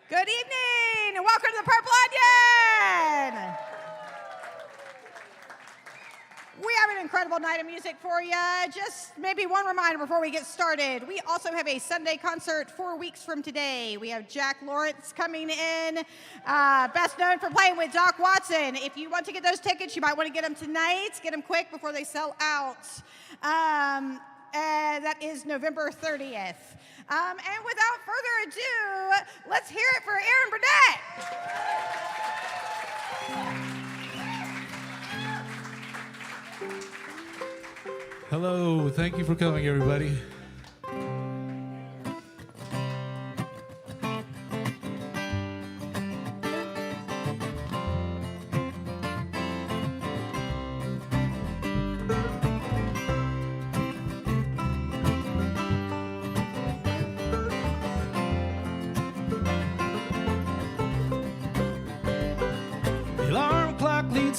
Good evening, and welcome to the Purple Onion. We have an incredible night of music for you. Just maybe one reminder before we get started. We also have a Sunday concert 4 weeks from today. We have Jack Lawrence coming in, best known for playing with Doc Watson. If you want to get those tickets, you might want to get them tonight. Get them quick before they sell out. That is November 30th. And without further ado, let's hear it for Aaron Burdett. Hello, thank you for coming, everybody.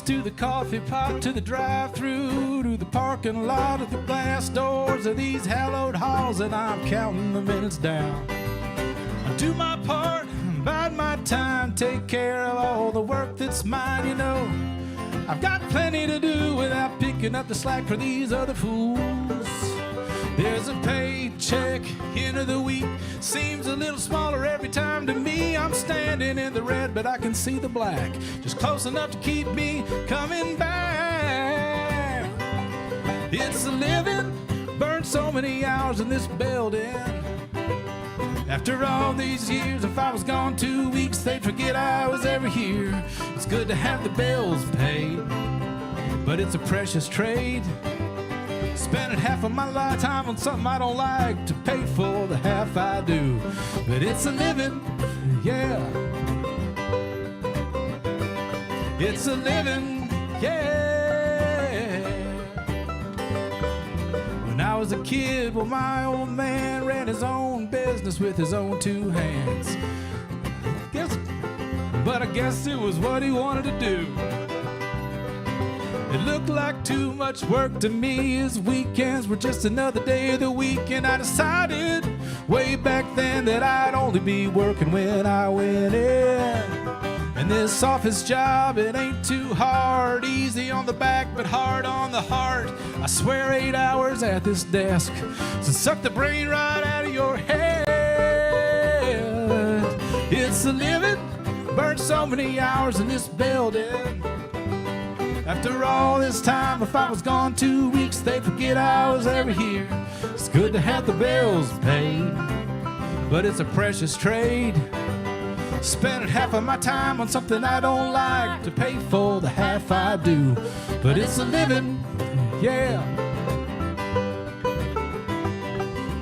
To the coffee pot, to the drive-thru, to the parking lot, of the glass doors of these hallowed halls, and I'm counting the minutes down. I do my part, bide my time, take care of all the work that's mine, you know. I've got plenty to do without picking up the slack for these other fools. There's a paycheck, end of the week, seems a little smaller every time to me. I'm standing in the red, but I can see the black, just close enough to keep me coming back. It's a living, burned so many hours in this building. After all these years, if I was gone 2 weeks, they'd forget I was ever here. It's good to have the bills paid, but it's a precious trade. Spending half of my lifetime on something I don't like to pay for the half I do. But it's a living, yeah. It's a living, yeah. When I was a kid, well, my old man ran his own business with his own two hands. But I guess it was what he wanted to do. It looked like too much work to me. His weekends were just another day of the week, and I decided way back then that I'd only be working when I went in. And this office job, it ain't too hard, easy on the back but hard on the heart. I swear 8 hours at this desk to suck the brain right out of your head. It's a living, burnt so many hours in this building. After all this time, if I was gone 2 weeks, they'd forget I was ever here. It's good to have the bills paid, but it's a precious trade. Spending half of my time on something I don't like to pay for the half I do. But it's a living, yeah.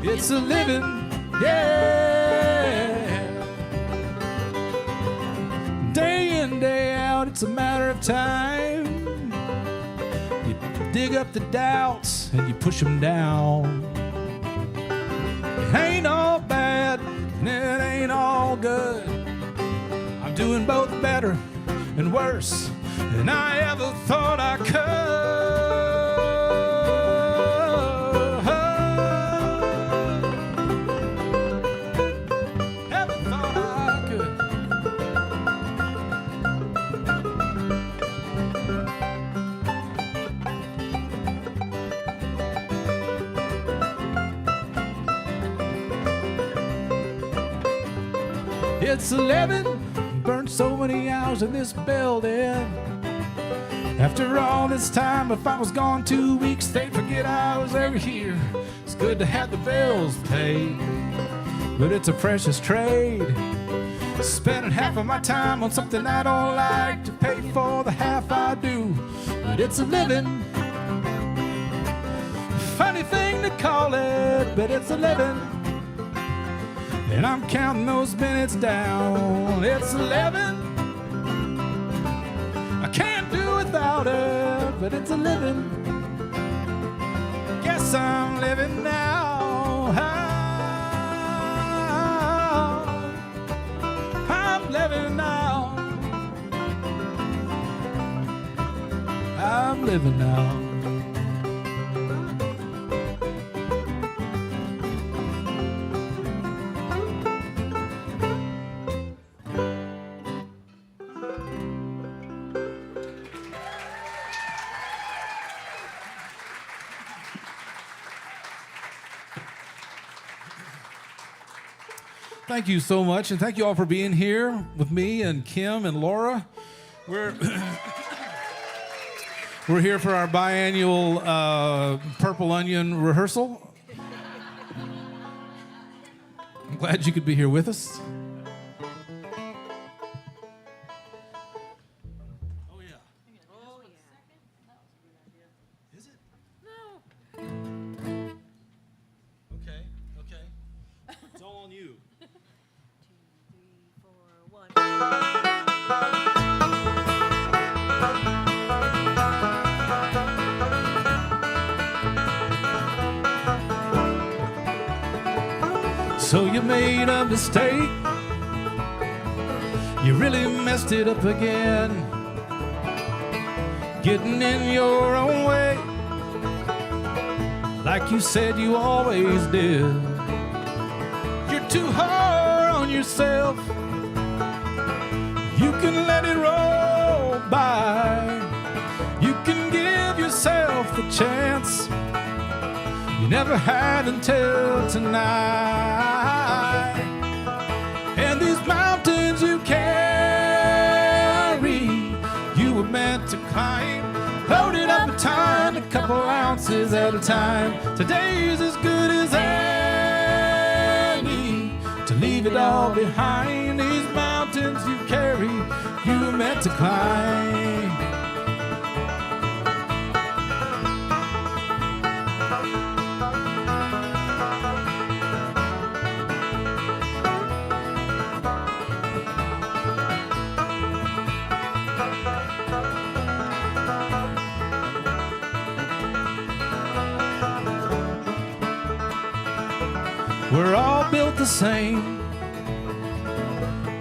It's a living, yeah. Day in, day out, it's a matter of time. Dig up the doubts and you push them down. It ain't all bad and it ain't all good. I'm doing both better and worse than I ever thought I could. Ever thought I could. It's 11, burned so many hours in this building. After all this time, if I was gone 2 weeks, they'd forget I was ever here. It's good to have the bills paid, but it's a precious trade. Spending half of my time on something I don't like to pay for the half I do. But it's a living, funny thing to call it, but it's a living. And I'm counting those minutes down. It's 11. I can't do without it, but it's a living. Guess I'm living now. I'm living now. I'm living now. thank you so much, and thank you all for being here with me and Kim and Laura. We're we're here for our biannual Purple Onion rehearsal. I'm glad you could be here with us. Oh yeah. Oh, yeah. Is it? No. Okay. It's all on you. 2, 3, 4, 1. So you made a mistake. You really messed it up again. Getting in your own way, like you said you always did. You're too hard on yourself. You can let it roll by. You can give yourself the chance you never had until tonight. And these mountains you carry, you were meant to climb. Loaded up a ton, a couple ounces at a time. Today's as good as any to leave it all behind. These mountains you carry, you were meant to climb. We're all built the same.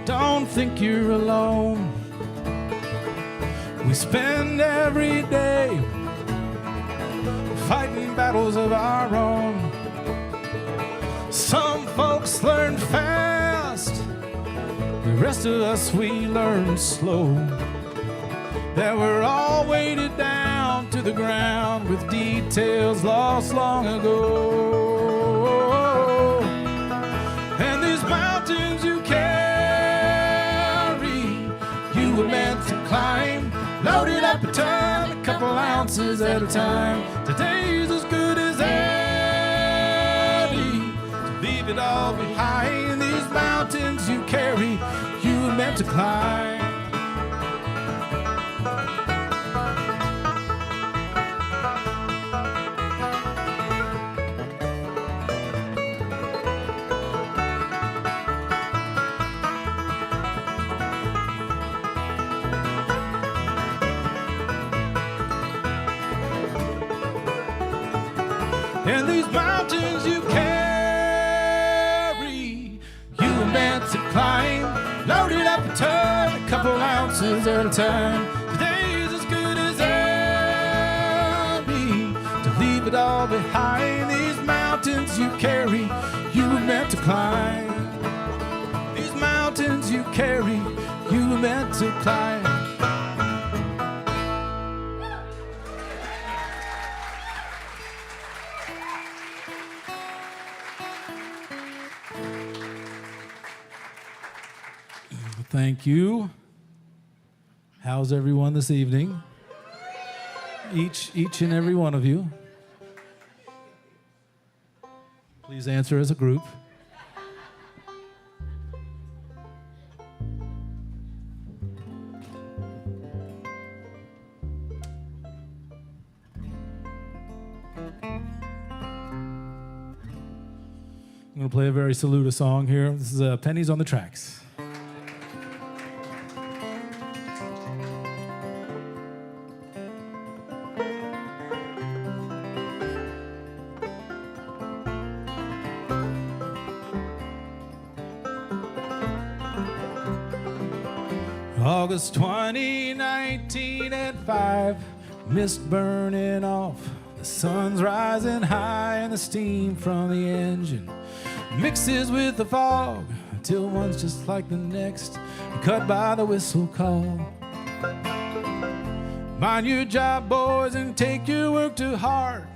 Don't think you're alone. We spend every day fighting battles of our own. Some folks learn fast, the rest of us we learn slow. That we're all weighted down to the ground with details lost long ago. And these mountains you carry, you were meant to climb. Loaded up a ton, a couple ounces at a time. Today's as good as any to leave it all behind. These mountains you carry, you were meant to climb. And these mountains you carry, you were meant to climb. Loaded up a ton, a couple ounces at a time. Today's as good as any to leave it all behind. These mountains you carry, you were meant to climb. These mountains you carry, you were meant to climb. Thank you. How's everyone this evening? Each and every one of you. Please answer as a group. I'm going to play a very Saluda song here. This is Pennies on the Tracks. August 2019 at 5, mist burning off, the sun's rising high and the steam from the engine mixes with the fog until one's just like the next, cut by the whistle call. Mind your job, boys, and take your work to heart.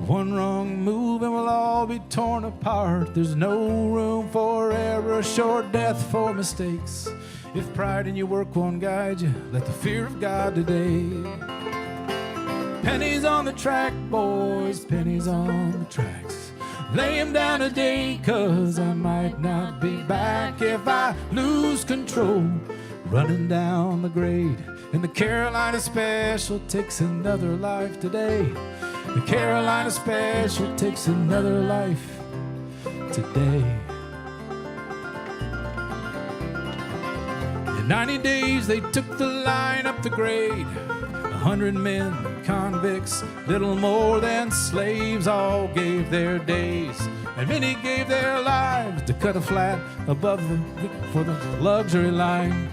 One wrong move and we'll all be torn apart. There's no room for error, short death for mistakes. If pride in your work won't guide you, let the fear of God today. Pennies on the track, boys, pennies on the tracks. Lay 'em down today, 'cause I might not be back if I lose control. Running down the grade, and the Carolina Special takes another life today. The Carolina Special takes another life today. In 90 days they took the line up the grade. 100 men, convicts, little more than slaves, all gave their days, and many gave their lives to cut a flat above for the luxury line.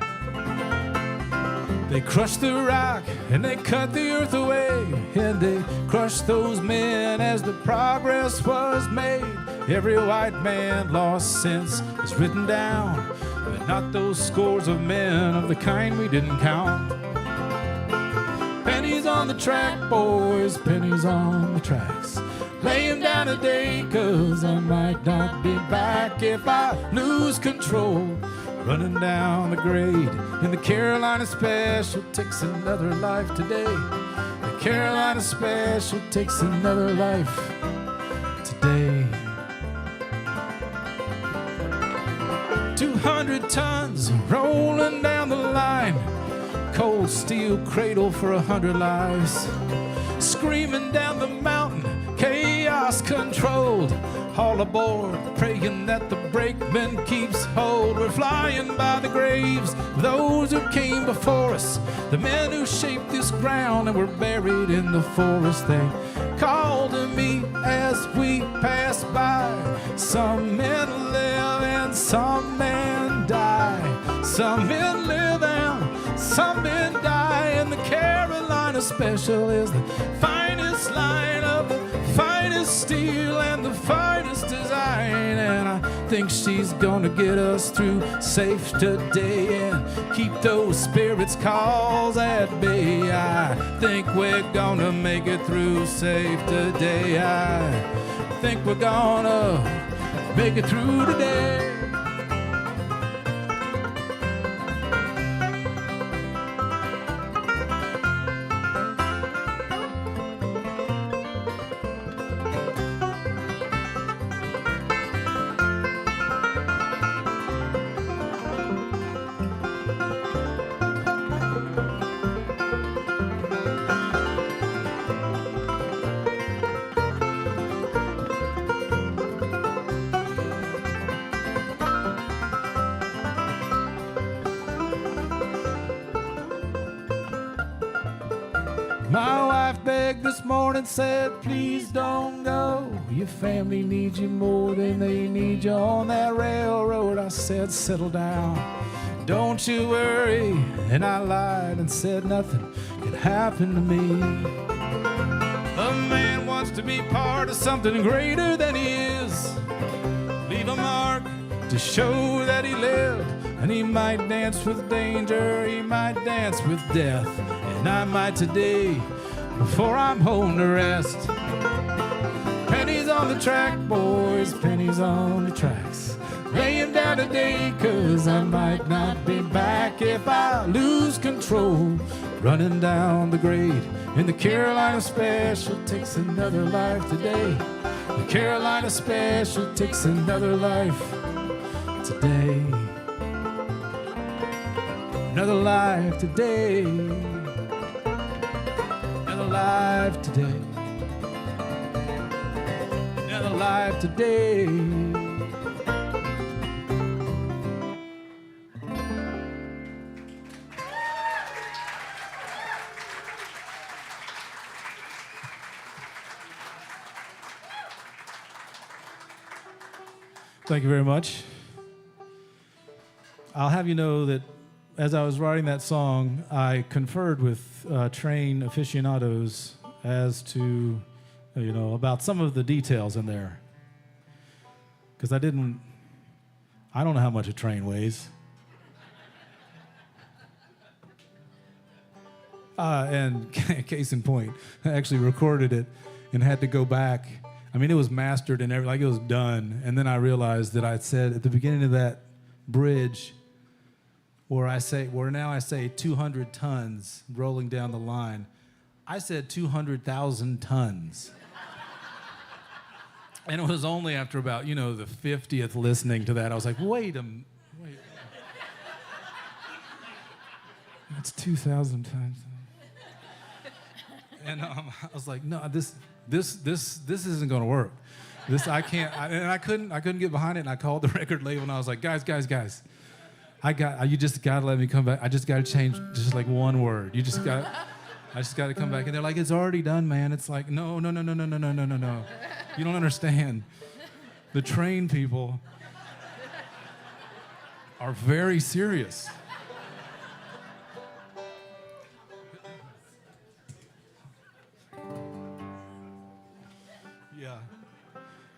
They crushed the rock and they cut the earth away, and they crushed those men as the progress was made. Every white man lost since is written down, but not those scores of men of the kind we didn't count. Pennies on the track, boys, pennies on the tracks. Lay 'em down today, 'cause I might not be back if I lose control. Running down the grade, and the Carolina Special takes another life today. The Carolina Special takes another life today. 200 tons rolling down the line, cold steel cradle for 100 lives. Screaming down the mountain, chaos controlled. All aboard, praying that the brakeman keeps hold. We're flying by the graves of those who came before us, the men who shaped this ground and were buried in the forest. They called to me as we passed by. Some men live and some men die. Some men live and some men die. And the Carolina Special is the finest line of the finest steel and the finest design. And I think she's gonna get us through safe today and keep those spirits calls at bay. I think we're gonna make it through safe today. I think we're gonna make it through today. My wife begged this morning, said, please don't go. Your family needs you more than they need you on that railroad. I said, settle down, don't you worry. And I lied and said nothing could happen to me. A man wants to be part of something greater than he is. Leave a mark to show that he lived. And he might dance with danger, he might dance with death. And I might today, before I'm home to rest. Pennies on the track, boys, pennies on the tracks. Lay 'em down today, 'cause I might not be back if I lose control. Running down the grade, and the Carolina Special takes another life today. The Carolina Special takes another life today. Another life today. Another life today. Another life today. Thank you very much. I'll have you know that as I was writing that song, I conferred with train aficionados as to, about some of the details in there. Because I don't know how much a train weighs. And case in point, I actually recorded it and had to go back. I mean, it was mastered and everything, like it was done. And then I realized that I'd said at the beginning of that bridge, where now I say 200 tons rolling down the line, I said 200,000 tons. And it was only after about, the 50th listening to that, I was like, wait. That's 2,000 times. And I was like, no, this isn't gonna work. I can't, and I couldn't get behind it. And I called the record label and I was like, guys, you just gotta let me come back. I just gotta change just like one word. I just gotta come back. And they're like, it's already done, man. It's like, no. You don't understand. The train people are very serious.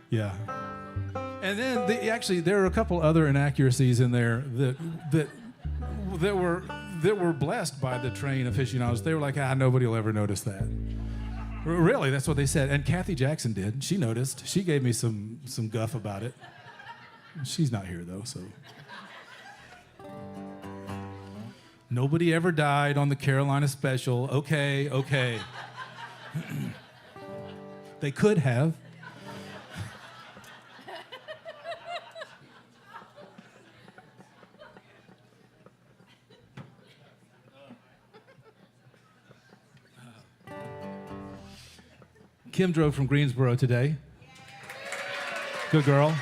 Yeah. And then there are a couple other inaccuracies in there that were blessed by the train aficionados. They were like, nobody will ever notice that. Really, that's what they said. And Kathy Jackson did. She noticed. She gave me some guff about it. She's not here though, so. Nobody ever died on the Carolina Special. Okay. They could have. Kim drove from Greensboro today. Good girl.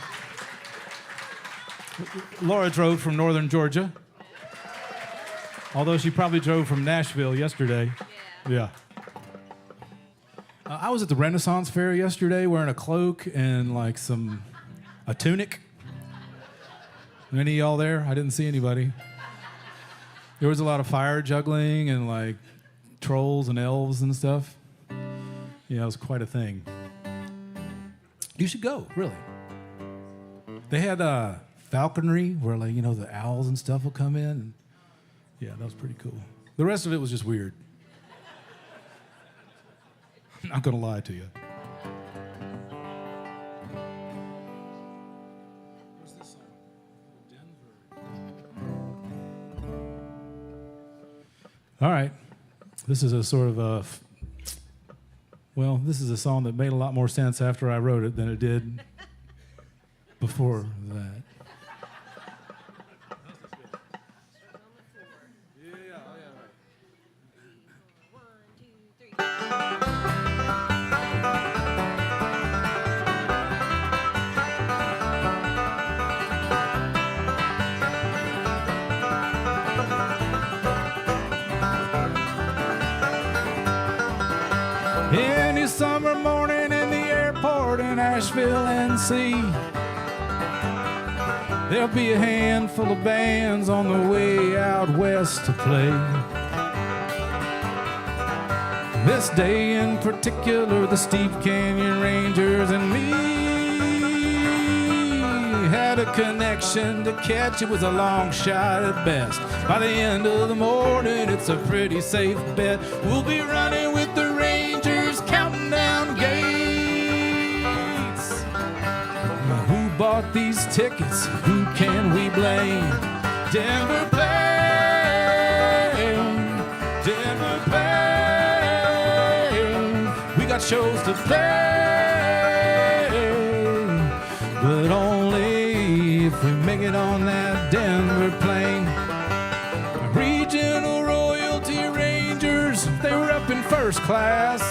Laura drove from northern Georgia. Although she probably drove from Nashville yesterday. Yeah. I was at the Renaissance Fair yesterday wearing a cloak and like a tunic. Any of y'all there? I didn't see anybody. There was a lot of fire juggling and like trolls and elves and stuff. Yeah, it was quite a thing. You should go, really. They had falconry where the owls and stuff will come in. Yeah, that was pretty cool. The rest of it was just weird. I'm not gonna lie to you. What's this song? Denver. All right. This is a sort of this is a song that made a lot more sense after I wrote it than it did before that. Any summer morning in the airport in Asheville, NC, there'll be a handful of bands on the way out west to play. This day in particular, the Steep Canyon Rangers and me had a connection to catch. It was a long shot at best. By the end of the morning, it's a pretty safe bet. We'll be running with the Rangers, counting down gates. Who bought these tickets? Who can we blame? Denver playing, Denver playing. We got shows to play, but only if we make it on that Denver plane. Regional royalty Rangers, they were up in first class.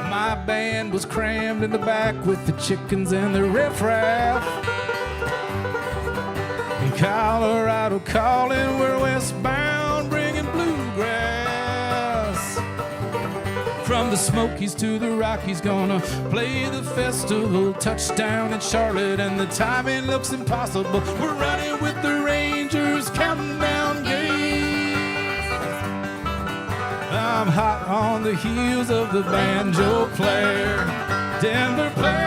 My band was crammed in the back with the chickens and the riffraff. In Colorado calling, we're westbound bringing bluegrass. From the Smokies to the Rockies, gonna play the festival. Touchdown in Charlotte and the timing looks impossible. We're running with the Rangers, counting down gates. I'm hot on the heels of the banjo player. Denver playing,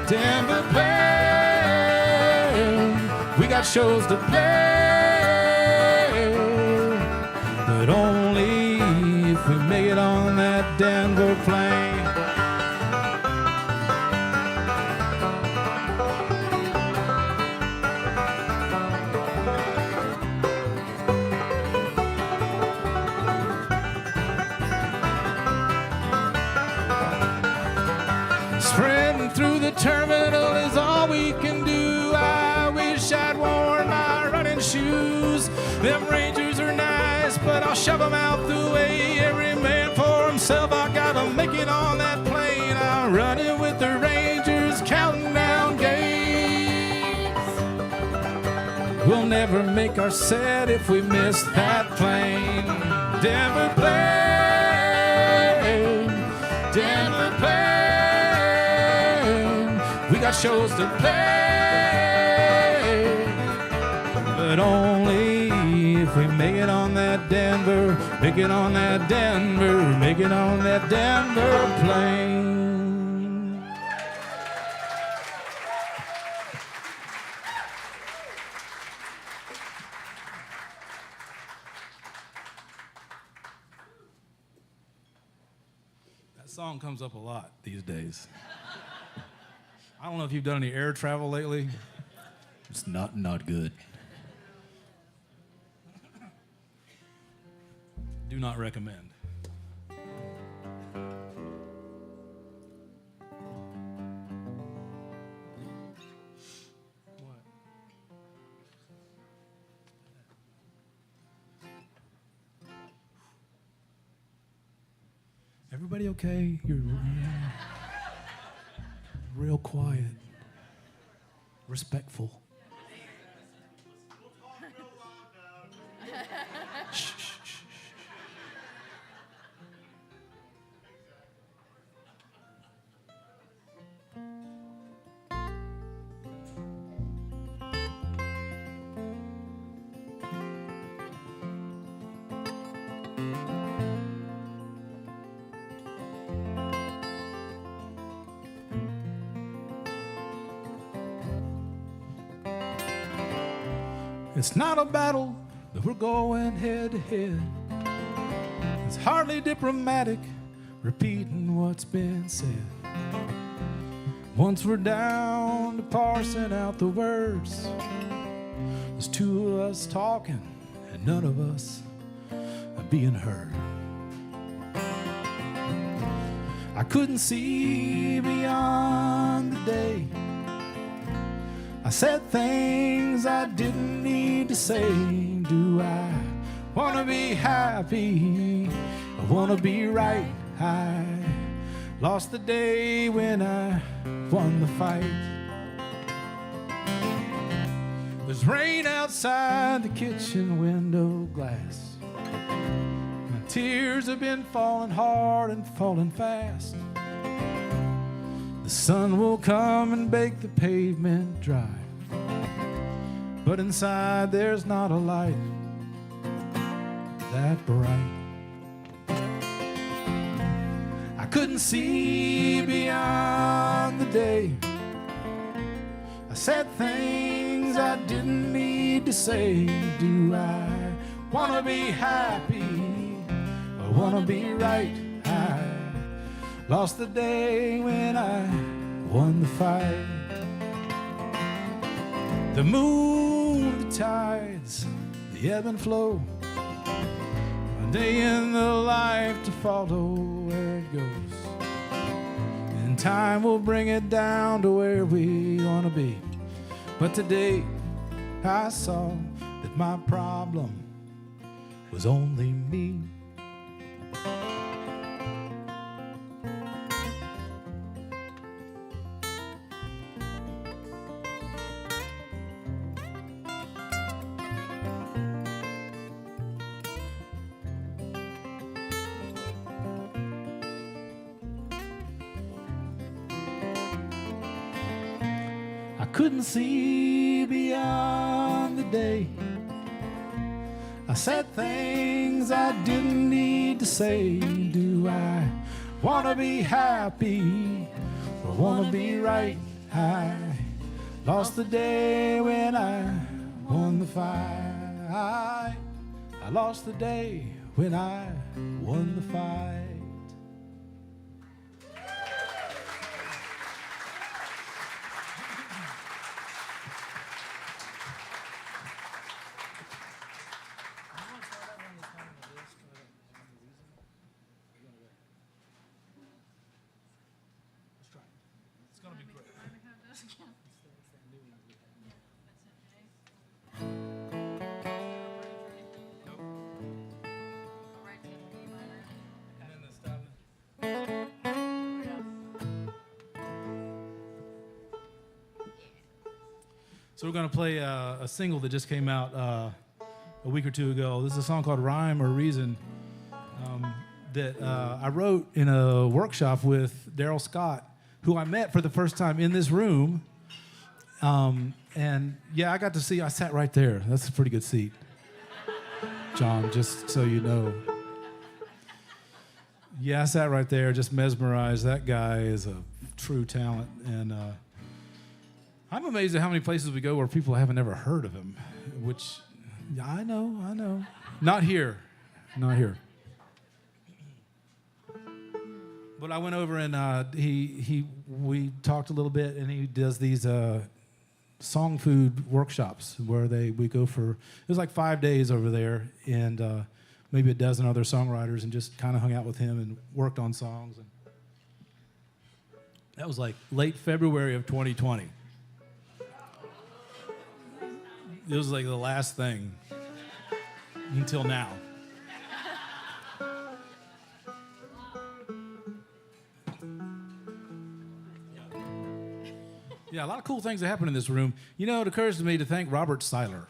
Denver playing. We got shows to play, but only if we Sprinting through the terminal is all we can do. I wish I'd worn my running shoes. Them Rangers are nice, but I'll shove them out the way. Every man for himself, I gotta make it on that plane. I'm running with the Rangers, counting down games. We'll never make our set if we miss that plane. Denver plane, Denver plane. We got shows to play, but only if we make it on that Denver, make it on that Denver, make it on that Denver plane. That song comes up a lot these days. I don't know if you've done any air travel lately. It's not good. Do not recommend. What? Everybody okay? You're real quiet, respectful. Shh, shh, shh, shh. It's not a battle that we're going head to head. It's hardly diplomatic, repeating what's been said. Once we're down to parsing out the words, there's two of us talking and none of us are being heard. I couldn't see beyond the day. I said things I didn't need to say. Do I want to be happy? I want to be right. I lost the day when I won the fight. There's rain outside the kitchen window glass. My tears have been falling hard and falling fast. The sun will come and bake the pavement dry, but inside there's not a light that bright. I couldn't see beyond the day. I said things I didn't need to say. Do I want to be happy? I want to be right. I lost the day when I won the fight. The moon, the tides, the ebb and flow, a day in the life to follow where it goes. And time will bring it down to where we want to be. But today I saw that my problem was only me. I couldn't see beyond the day. I said things I didn't need to say. Do I want to be happy or want to be right? I lost the day when I won the fight. I lost the day when I won the fight. So we're going to play a single that just came out a week or two ago. This is a song called Rhyme or Reason that I wrote in a workshop with Daryl Scott, who I met for the first time in this room. And yeah, I sat right there. That's a pretty good seat, John, just so you know. Yeah, I sat right there, just mesmerized. That guy is a true talent. And I'm amazed at how many places we go where people haven't ever heard of him, which, yeah, I know. Not here. But I went over and we talked a little bit, and he does these song food workshops where we go for, it was like 5 days over there, and maybe a dozen other songwriters, and just kind of hung out with him and worked on songs. And that was like late February of 2020. It was like the last thing until now. Yeah, a lot of cool things that happen in this room. You know, it occurs to me to thank Robert Seiler.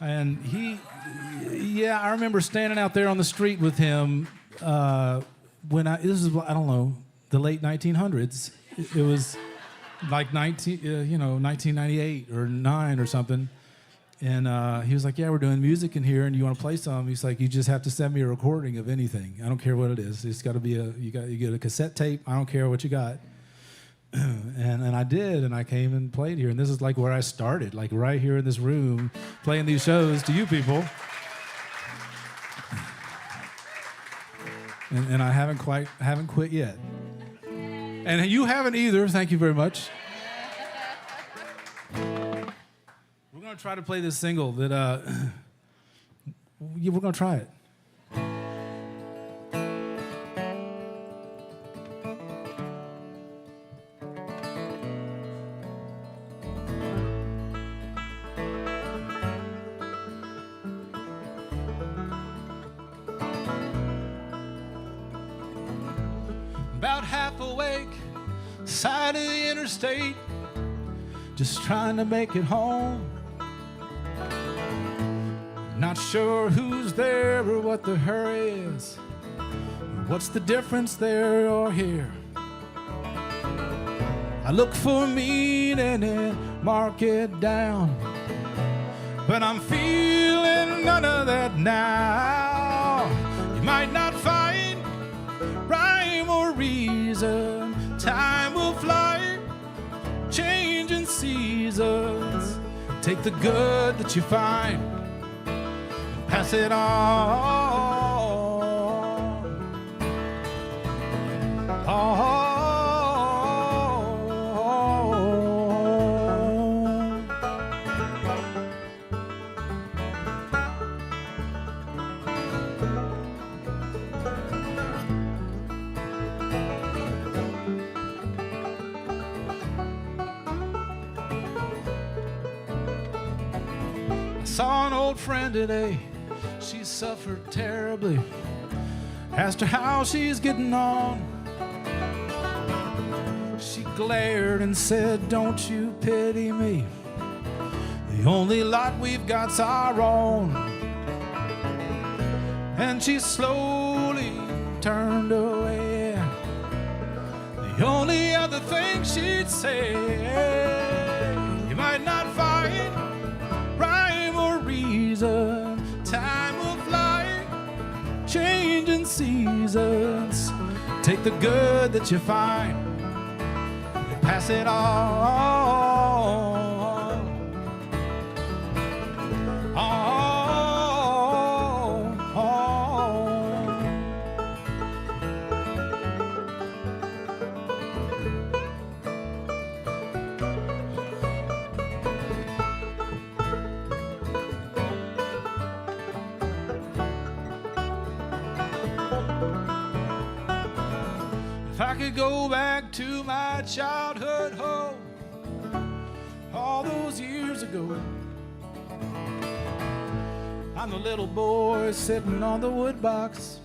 And I remember standing out there on the street with him when this is, I don't know, the late 1900s. It was like 1998 or 9 or something. And he was like, yeah, we're doing music in here, and you want to play some? He's like, you just have to send me a recording of anything. I don't care what it is. It's got to be you get a cassette tape. I don't care what you got. And I did, and I came and played here. And this is like where I started, like right here in this room, playing these shows to you people. And I haven't quit yet. And you haven't either. Thank you very much. We're going to try to play this single that we're going to try it. About half awake, side of the interstate, just trying to make it home. Not sure who's there or what the hurry is, or what's the difference there or here. I look for a meaning and mark it down, but I'm feeling none of that now. You might not find rhyme or reason, time will fly, changing seasons. Take the good that you find, pass it on. I saw an old friend today. She suffered terribly. Asked her how she's getting on. She glared and said, don't you pity me? The only lot we've got's our own. And she slowly turned away. The only other thing she'd say, you might not find rhyme or reason, time will fly, changing seasons. Take the good that you find, pass it on. If I could go back to my childhood home all those years ago, I'm the little boy sitting on the wood box,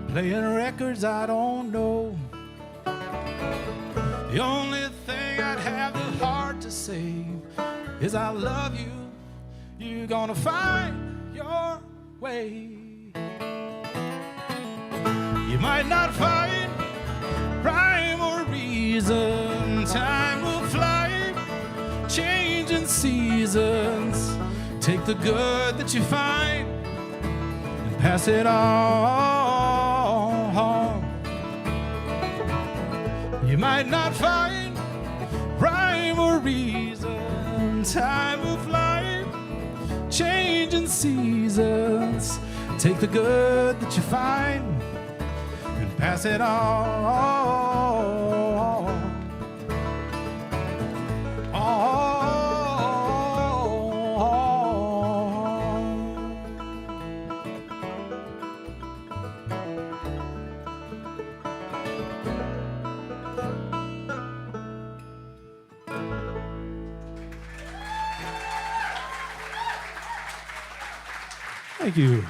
playing records I don't know. The only thing I'd have to hard to say is I love you. You're gonna find your way. You might not find rhyme or reason. Time will fly, changing seasons. Take the good that you find and pass it on. You might not find rhyme or reason. Time will fly, changing seasons. Take the good that you find and pass it on. Thank you.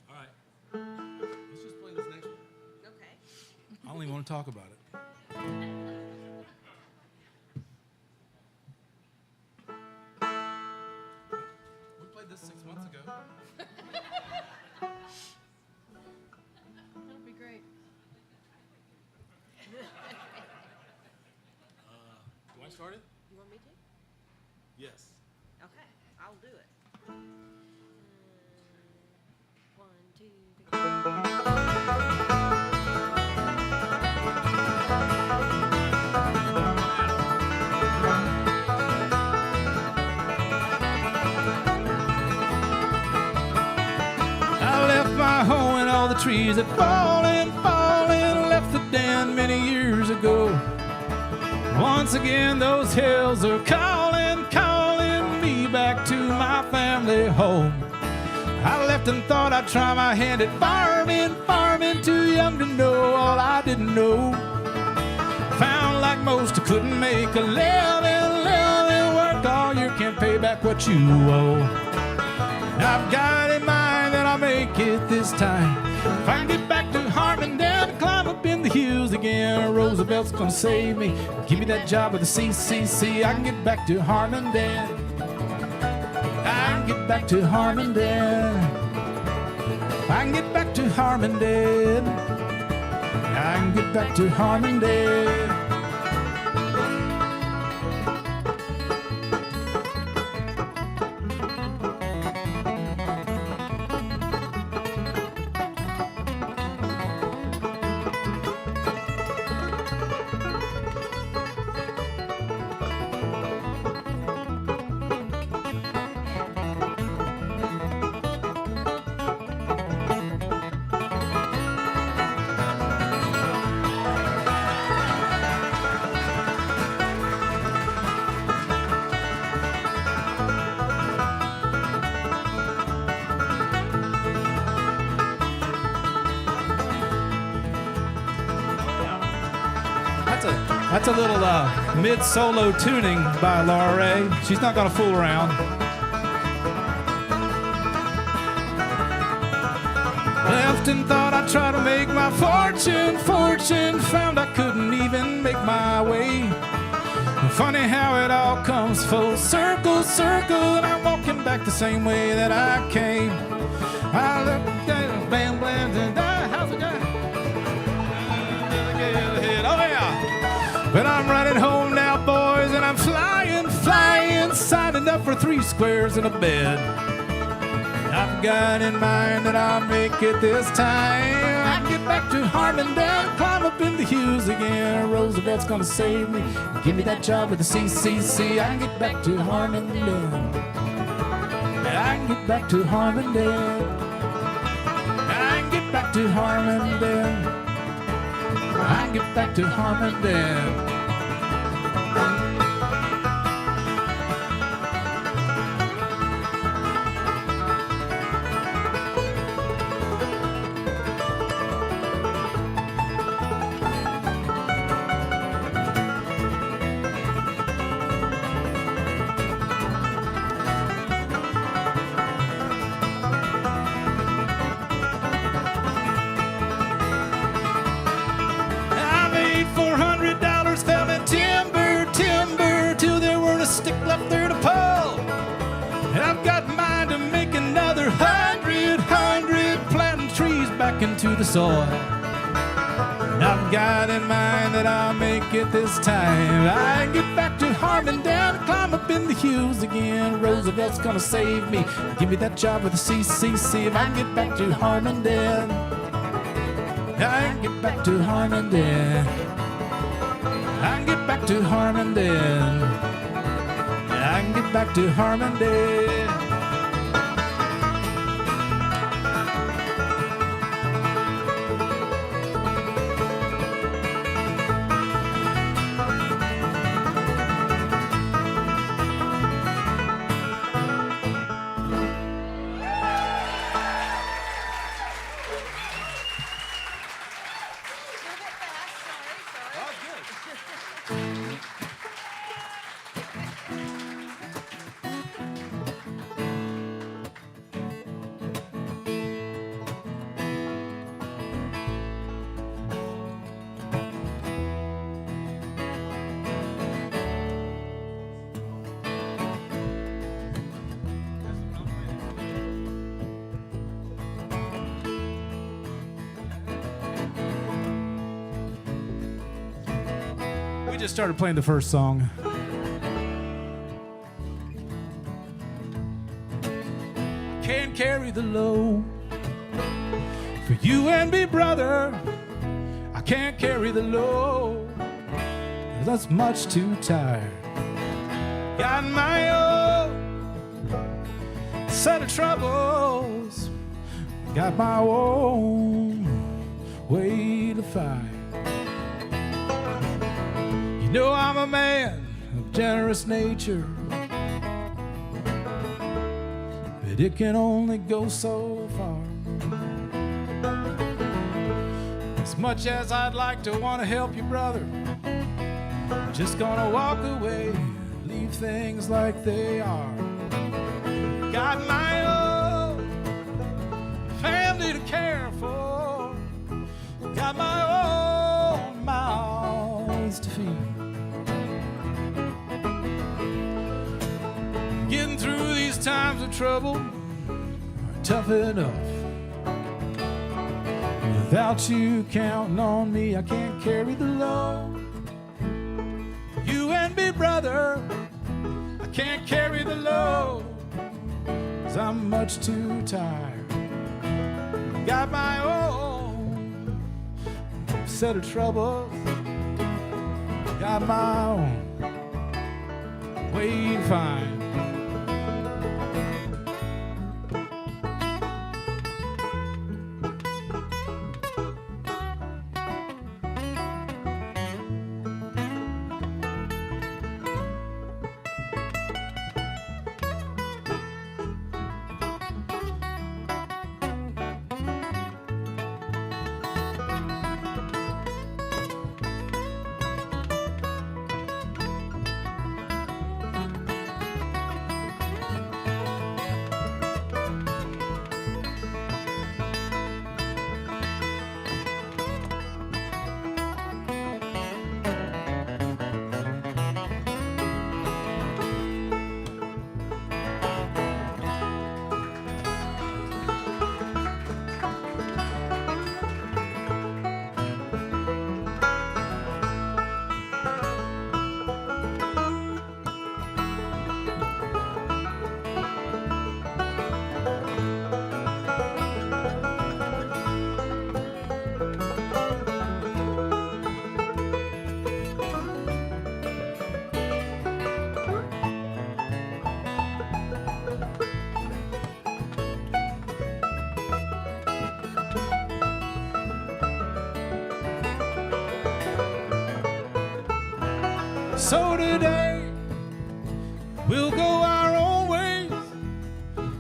All right. Let's just play this next one. Okay. I don't even want to talk about it. We played this 6 months ago. That'll be great. Do I start it? You want me to? Yes. Okay, I'll do it. 1, 2, 3. I left my home and all the trees that fallen, left the den many years ago. Once again, those hills are calling me back to my family home. I left and thought I'd try my hand at farming, too young to know all I didn't know. Found like most I couldn't make a living, work all year, can't pay back what you owe. I've got in mind that I'll make it this time. If I can get back to Harmondale and climb up in the hills again, Roosevelt's gonna save me. Give me that job with the CCC. I can get back to Harmondale. I can get back to Harmondale. I can get back to Harmondale. I can get back to Harmondale. That's a little mid-solo tuning by Laura Ray. She's not gonna fool around. Left and thought I'd try to make my fortune. Found I couldn't even make my way. Funny how it all comes full circle, and I'm walking back the same way that I came. I looked at a bam, and how's it going? Oh yeah! But I'm running home now, boys, and I'm flying, signing up for 3 squares in a bed. I've got in mind that I'll make it this time. I get back to Harmondale, climb up in the hills again. Roosevelt's gonna save me. Give me that job with the CCC. I can get back to Harmondale. I can get back to Harmondale. I can get back to Harmondale. I can get back to Harmondale. into the soil. And I've got in mind that I'll make it this time. I can get back to Harmondale and climb up in the hills again. Roosevelt's gonna save me. Give me that job with the CCC if I can get back to Harmondale. I can get back to Harmondale. I can get back to Harmondale. I can get back to Harmondale. Just started playing the first song. Can't carry the load for you and me, brother. I can't carry the load, 'cause that's much too tired. Got my own set of troubles, got my own way to fight. You know I'm a man of generous nature, but it can only go so far. As much as I'd like to want to help you, brother, I'm just gonna walk away, leave things like they are. Got my own family to care for, got my own mouths to feed. Getting through these times of trouble are tough enough. Without you counting on me, I can't carry the load. You and me, brother, I can't carry the load, 'cause I'm much too tired. Got my own set of troubles, got my own way to find. So today, we'll go our own ways.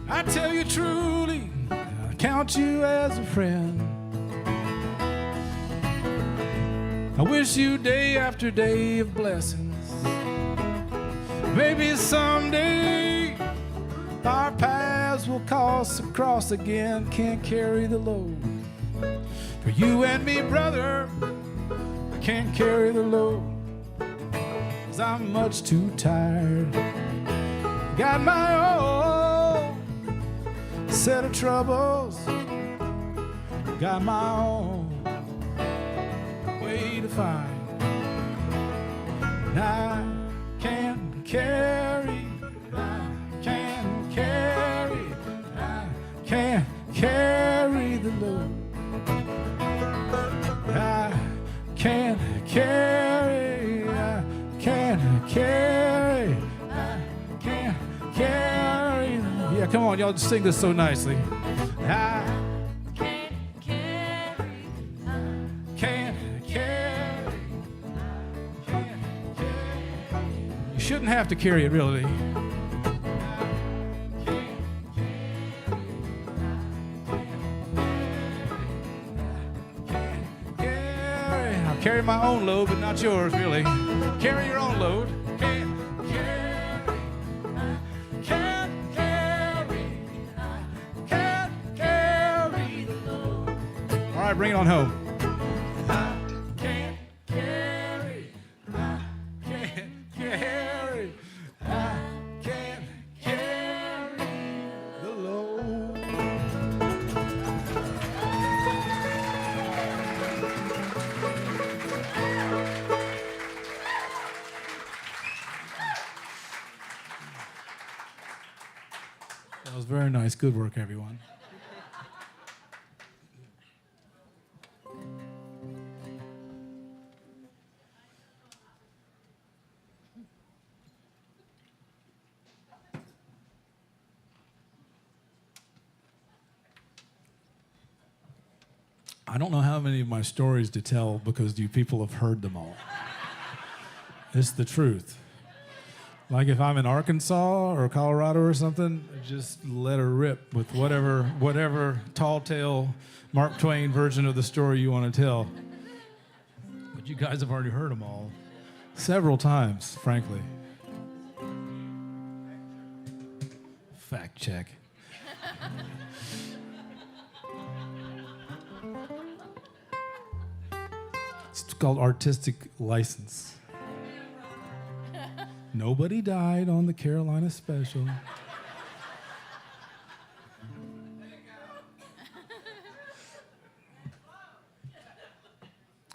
I tell you truly, I count you as a friend. I wish you day after day of blessings. Maybe someday our paths will cross again. Can't carry the load for you and me, brother. I can't carry the load, 'cause I'm much too tired. Got my own set of troubles, got my own way to find. And I can carry, I can carry, I can carry the load. I can carry, I can carry, I can carry the load. Yeah, come on, y'all just sing this so nicely. I can carry, I can carry, I can carry. You shouldn't have to carry it, really. Carry my own load, but not yours, really. Carry your own load. Can carry the load. All right, bring it on home. I can't carry, I can't carry, I can't carry the load. That was very nice. Good work, everyone. I don't know how many of my stories to tell because you people have heard them all. It's the truth. Like if I'm in Arkansas or Colorado or something, just let her rip with whatever tall tale Mark Twain version of the story you want to tell. But you guys have already heard them all several times, frankly. Fact check. It's called artistic license. Nobody died on the Carolina special.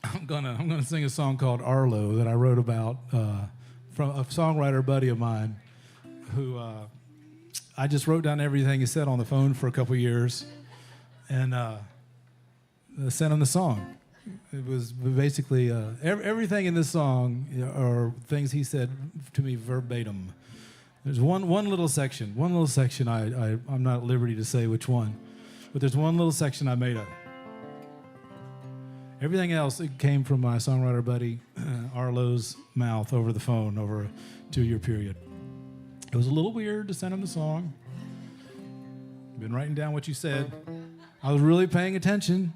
I'm gonna sing a song called Arlo that I wrote about from a songwriter buddy of mine who I just wrote down everything he said on the phone for a couple years and sent him the song. It was basically everything in this song are things he said to me verbatim. There's one little section. I'm not at liberty to say which one, but there's one little section I made up. Everything else, it came from my songwriter buddy Arlo's mouth over the phone over a 2-year period. It was a little weird to send him the song. Been writing down what you said. I was really paying attention.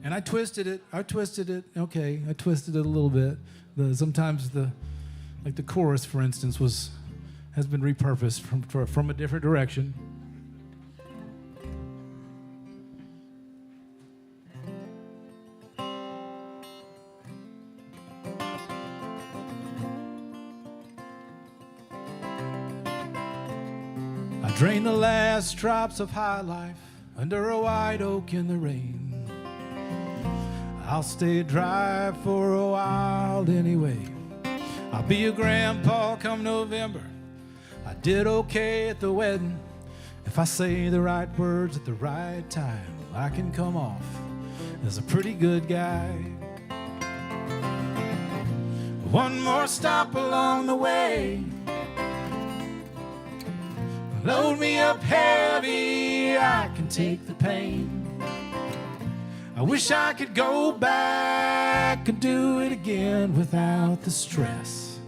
And I twisted it. Okay, I twisted it a little bit. Sometimes the chorus, for instance, has been repurposed from a different direction. I drained the last drops of high life under a white oak in the rain. I'll stay dry for a while anyway. I'll be a grandpa come November. I did okay at the wedding. If I say the right words at the right time, I can come off as a pretty good guy. One more stop along the way. Load me up heavy, I can take the pain. I wish I could go back and do it again without the stress,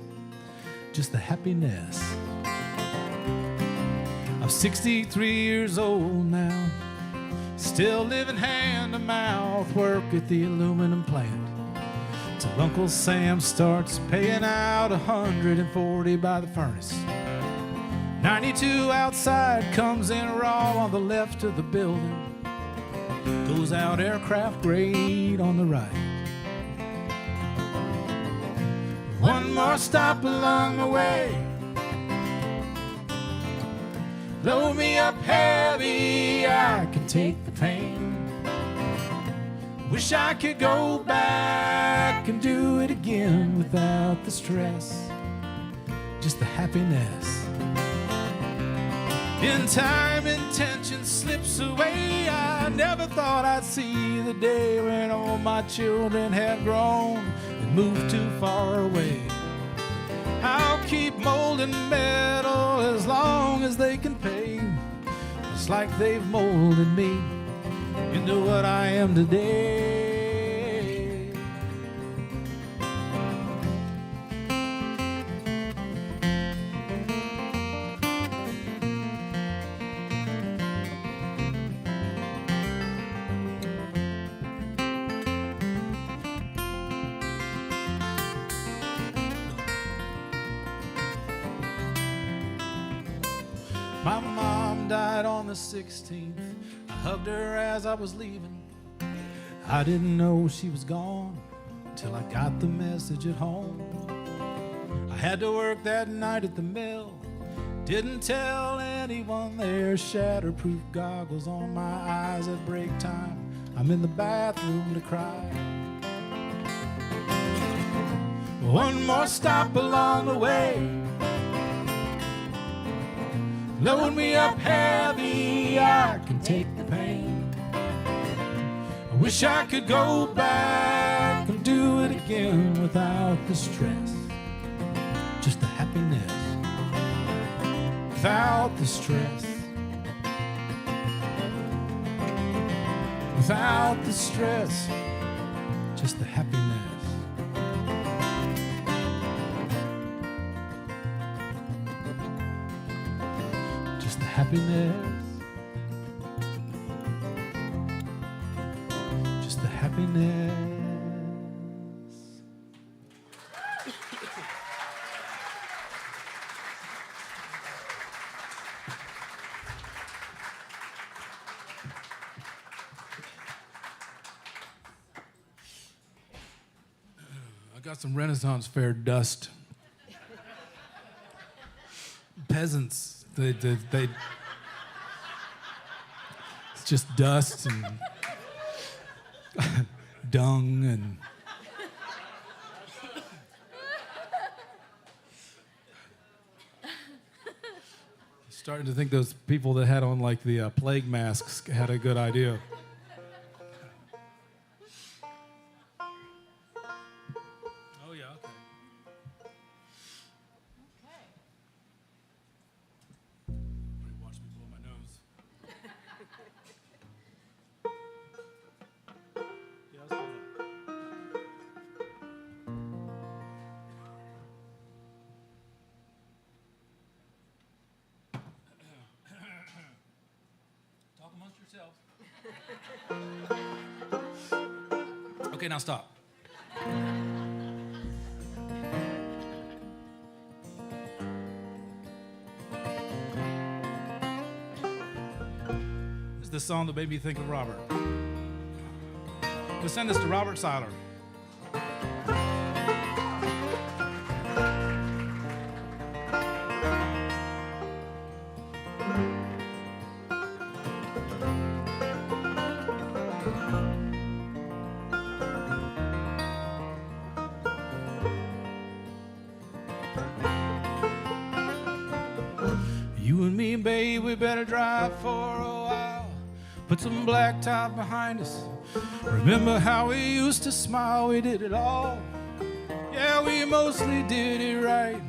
just the happiness. I'm 63 years old now, still living hand to mouth, work at the aluminum plant, till Uncle Sam starts paying out 140 by the furnace. 92 outside comes in raw on the left of the building. Goes out aircraft grade on the right. One more stop along the way. Load me up heavy, I can take the pain. Wish I could go back and do it again without the stress, just the happiness. In time, intention slips away. I never thought I'd see the day when all my children had grown and moved too far away. I'll keep molding metal as long as they can pay, just like they've molded me into what I am today. My mom died on the 16th. I hugged her as I was leaving. I didn't know she was gone till I got the message at home. I had to work that night at the mill. Didn't tell anyone there. Shatterproof goggles on my eyes at break time. I'm in the bathroom to cry. One more stop along the way. Load me up heavy, I can take the pain. I wish I could go back and do it again without the stress, just the happiness. Without the stress, without the stress, just the happiness. Happiness, just the happiness. I got some Renaissance fair dust. Peasants, they it's just dust and dung and starting to think those people that had on like the plague masks had a good idea. Oh yeah, okay. Watch me blow my nose. Yeah, let's hold it. Talk amongst yourselves. Okay, now stop. This is the song that made me think of Robert. We'll send this to Robert Seiler. You and me, babe, we better drive for a while. Put some blacktop behind us. Remember how we used to smile, we did it all. Yeah, we mostly did it right.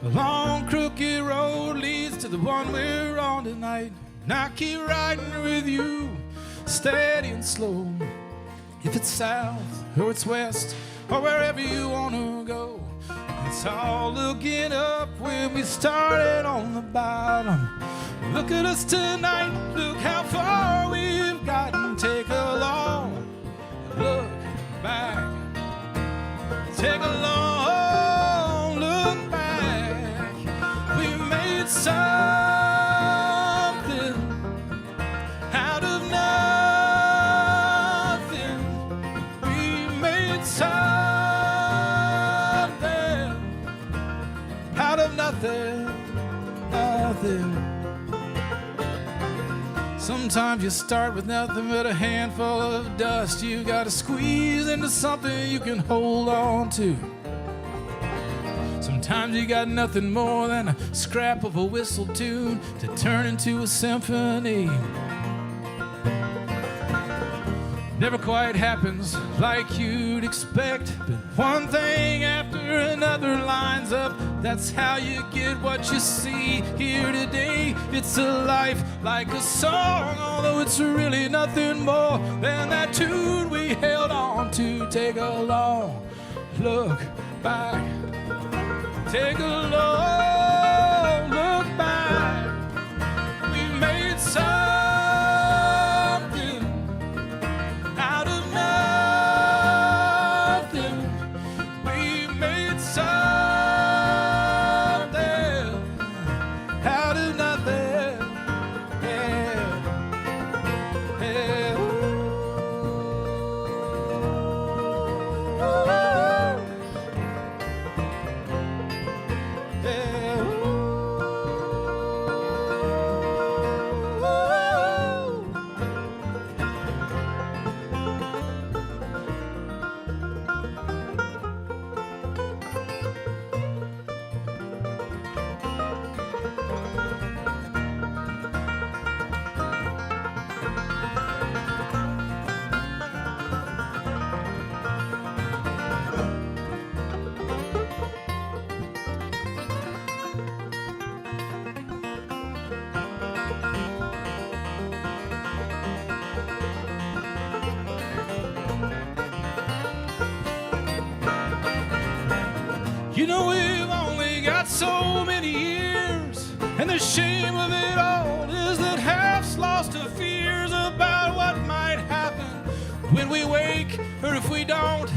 A long, crooked road leads to the one we're on tonight. And I keep riding with you, steady and slow. If it's south or it's west or wherever you want to go, it's all looking up when we started on the bottom. Look at us tonight, look how far we've gotten. Take a long look back. Take a long look back. We made something out of nothing. We made something out of nothing, nothing. Sometimes you start with nothing but a handful of dust. You gotta squeeze into something you can hold on to. Sometimes you got nothing more than a scrap of a whistle tune to turn into a symphony. Never quite happens like you'd expect, but one thing after another lines up. That's how you get what you see here today. It's a life like a song, although it's really nothing more than that tune we held on to. Take a long look back. Take a long look back. We made something out of nothing. We made something out of nothing. Yeah. Yeah. Ooh. You know we've only got so many years, and the shame of it all is that half's lost to fears about what might happen when we wake, or if we don't.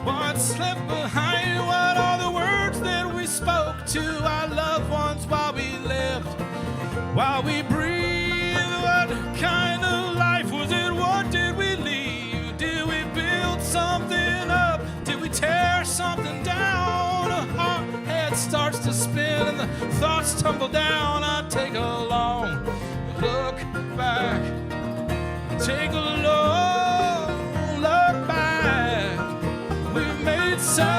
What's left behind? What are the words that we spoke to our loved ones while we lived, while we breathed? What kind of life was it? What did we leave? Did we build something up? Did we tear something down? Our head starts to spin and the thoughts tumble down. I take a long look back. Take a long look back. We made something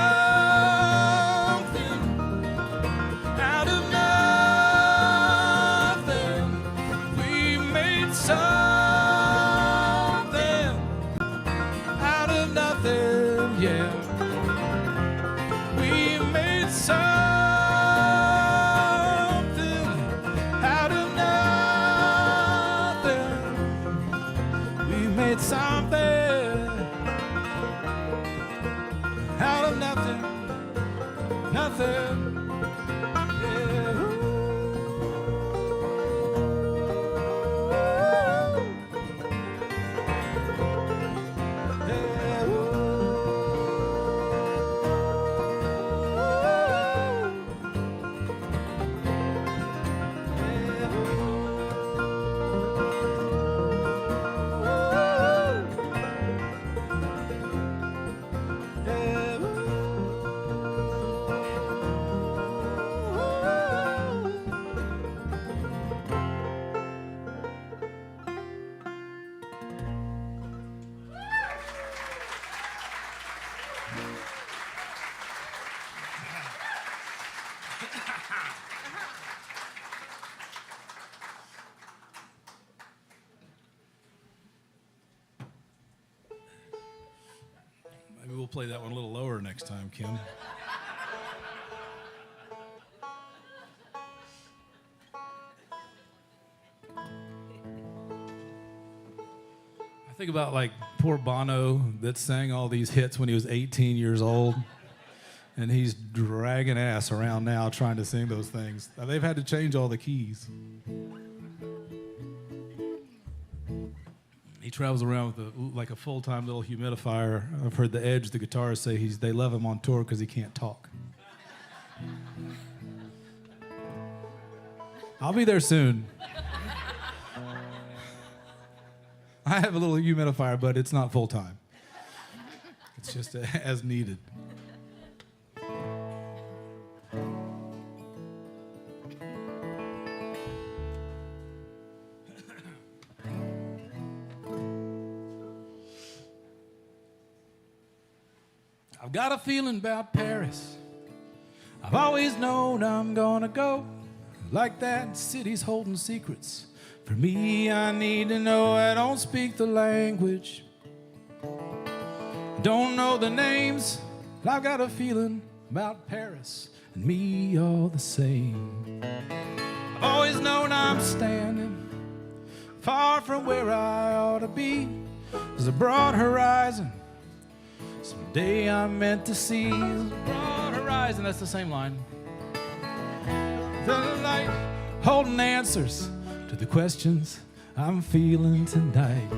out of nothing. We made something out of nothing, yeah. We made something out of nothing. We made something out of nothing. Nothing. Yeah. Maybe we'll play that one a little lower next time, Kim. I think about like poor Bono that sang all these hits when he was 18 years old, and he's dragging ass around now trying to sing those things. They've had to change all the keys. He travels around with like a full-time little humidifier. I've heard the Edge, the guitarist, say they love him on tour because he can't talk. I'll be there soon. I have a little humidifier, but it's not full-time. It's just as needed. I've got a feeling about Paris. I've always known I'm gonna go. Like that city's holding secrets. For me, I need to know. I don't speak the language. Don't know the names. But I've got a feeling about Paris and me all the same. I've always known I'm standing far from where I ought to be. There's a broad horizon. Someday I'm meant to see. There's a broad horizon. That's the same line. The light holding answers to the questions I'm feeling tonight.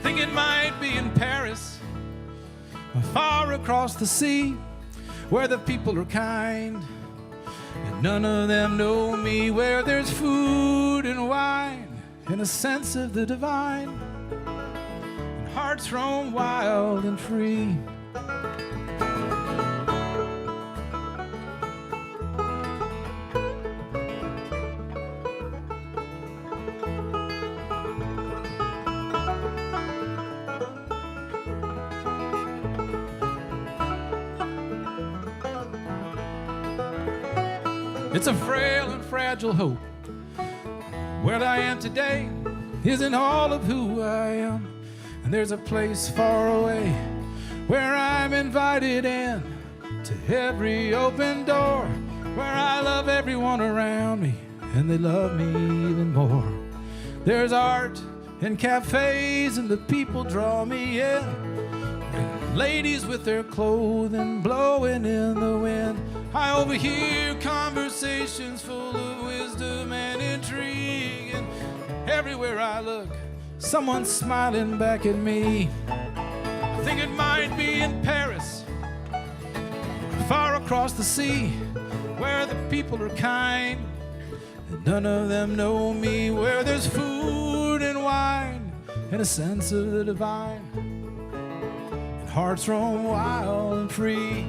Think it might be in Paris, far across the sea, where the people are kind and none of them know me, where there's food and wine and a sense of the divine, and hearts roam wild and free. It's a frail and fragile hope. Where I am today isn't all of who I am. And there's a place far away where I'm invited in to every open door, where I love everyone around me and they love me even more. There's art and cafes and the people draw me in, and ladies with their clothing blowing in the wind. I overhear conversations full of wisdom and intrigue, and everywhere I look, someone's smiling back at me. I think it might be in Paris, far across the sea, where the people are kind, and none of them know me, where there's food and wine, and a sense of the divine, and hearts roam wild and free.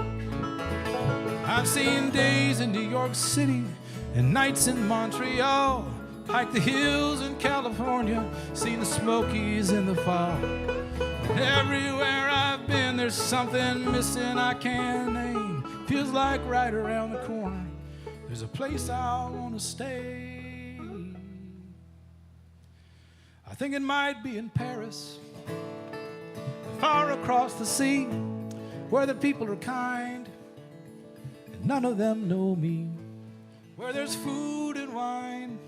I've seen days in New York City and nights in Montreal, hiked the hills in California, seen the Smokies in the fall. And everywhere I've been, there's something missing I can't name. Feels like right around the corner, there's a place I want to stay. I think it might be in Paris, far across the sea, where the people are kind, none of them know me, where there's food and wine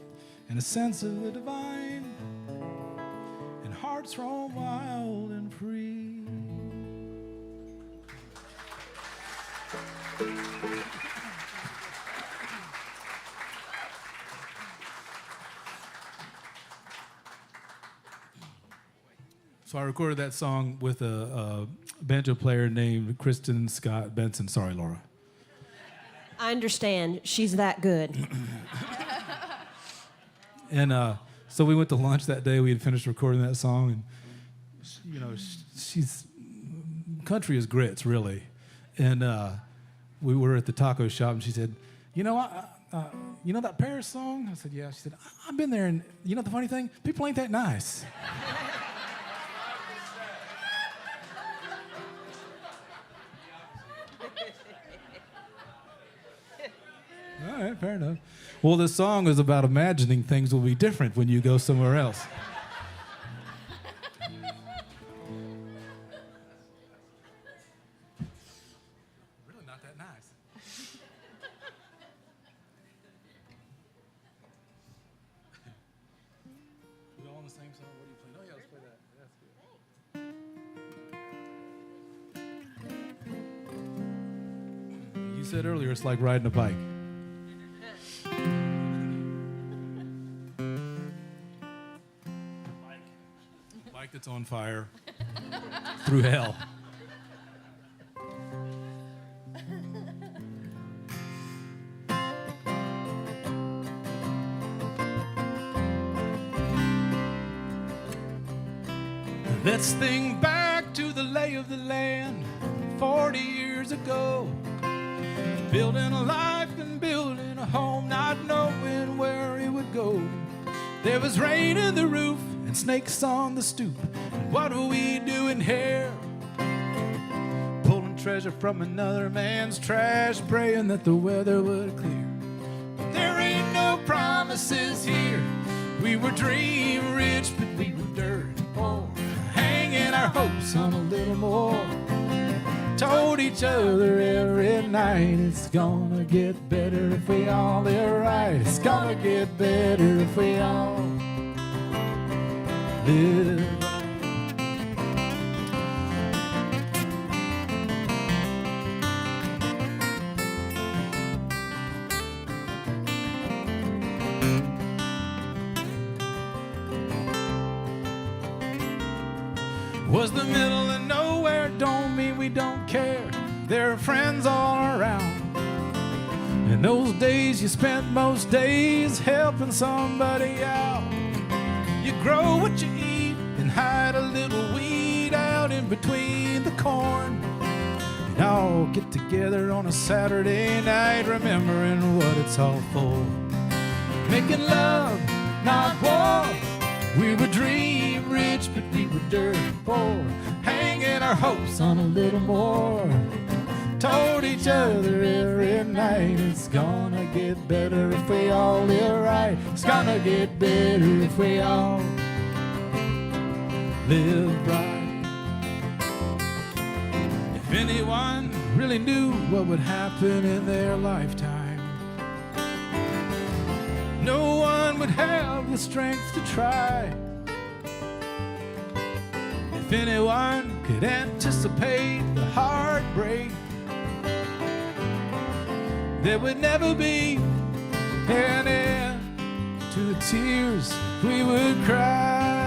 and a sense of the divine, and hearts roam wild and free. So I recorded that song with a banjo player named Kristen Scott Benson. Sorry, Laura. I understand. She's that good. And so we went to lunch that day. We had finished recording that song, and she's country is grits, really. And we were at the taco shop, and she said, you know that Paris song? I said, yeah. She said, I've been there, and you know the funny thing? People ain't that nice. All right, fair enough. Well, this song is about imagining things will be different when you go somewhere else. Really not that nice. We all on the same song? What are you playing? Oh, yeah, let's play that. That's good. You said earlier it's like riding a bike. That's on fire through hell. Let's think back to the lay of the land 40 years ago. Building a life and building a home, not knowing where it would go. There was rain in the roof and snakes on the stoop. And what were we doing here? Pulling treasure from another man's trash, praying that the weather would clear. But there ain't no promises here. We were dream rich, but we were dirt poor, hanging our hopes on a little more. Told each other every night, it's gonna get better if we all live right. It's gonna get better if we all live right. Was the middle of nowhere, don't mean we don't care. There are friends all around. In those days you spent most days helping somebody out. You grow what you eat and hide a little weed out in between the corn. And all get together on a Saturday night, remembering what it's all for. Making love, not war. We were dream rich, but we were dirt poor, hanging our hopes on a little more. Told each other every night, it's gonna get better if we all live right. It's gonna get better if we all live right. If anyone really knew what would happen in their lifetime, no one would have the strength to try. If anyone could anticipate the heartbreak, there would never be an end to the tears we would cry.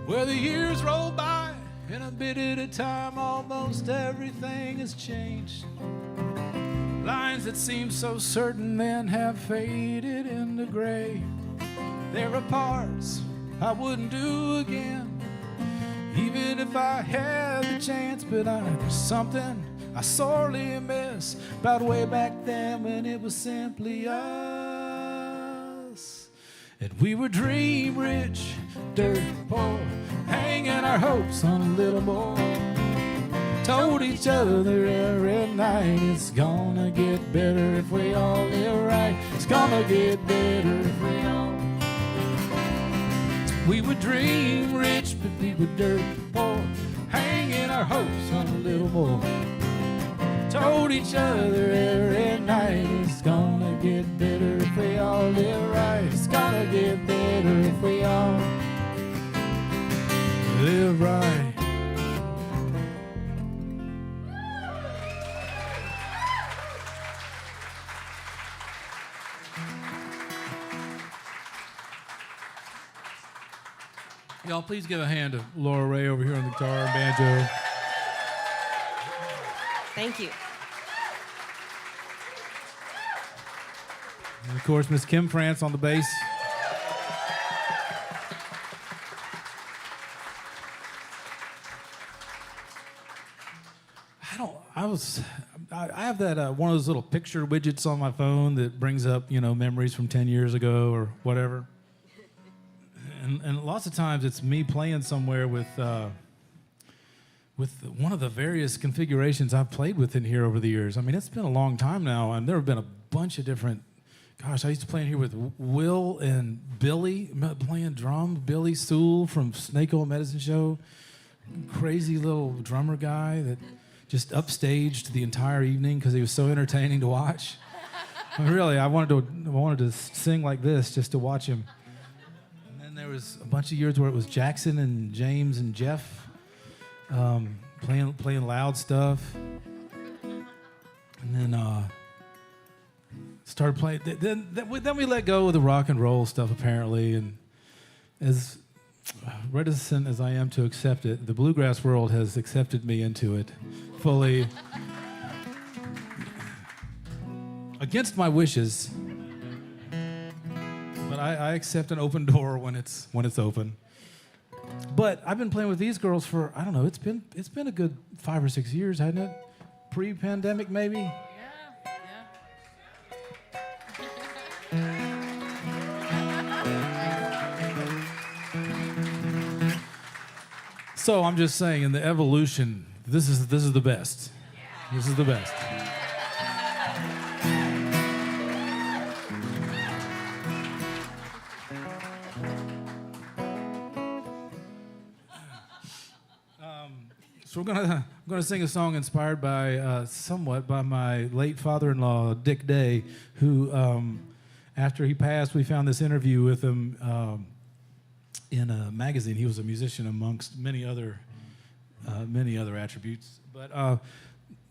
Well, the years roll by, and a bit at a time, almost everything has changed. Lines that seemed so certain then have faded into gray. There are parts I wouldn't do again, even if I had the chance. But there's something I sorely miss about way back then when it was simply us. And we were dream rich, dirt poor, hanging our hopes on a little more. Told each other every night, it's gonna get better if we all live right. It's gonna get better if we all. We were dream rich, but we were dirt poor, hanging our hopes on a little more. Told each other every night, it's gonna get better if we all live right. It's gonna get better if we all live right. Y'all, please give a hand to Laura Ray over here on the guitar and banjo. Thank you. And of course, Miss Kim France on the bass. I have that one of those little picture widgets on my phone that brings up, memories from 10 years ago or whatever. And lots of times it's me playing somewhere with one of the various configurations I've played with in here over the years. I mean, it's been a long time now, and there have been a bunch of different. Gosh, I used to play in here with Will and Billy playing drums. Billy Sewell from Snake Oil Medicine Show, crazy little drummer guy that just upstaged the entire evening because he was so entertaining to watch. I mean, really, I wanted to sing like this just to watch him. And then there was a bunch of years where it was Jackson and James and Jeff playing loud stuff. And then started playing. Then we let go of the rock and roll stuff apparently, and as reticent as I am to accept it, the bluegrass world has accepted me into it fully, against my wishes. But I accept an open door when it's open. But I've been playing with these girls for, I don't know, it's been a good 5 or 6 years, hasn't it? Pre-pandemic, maybe? Yeah. So I'm just saying, in the evolution, this is the best. This is the best. So I'm gonna sing a song inspired by somewhat by my late father-in-law, Dick Day, who after he passed, we found this interview with him in a magazine. He was a musician amongst many other attributes, but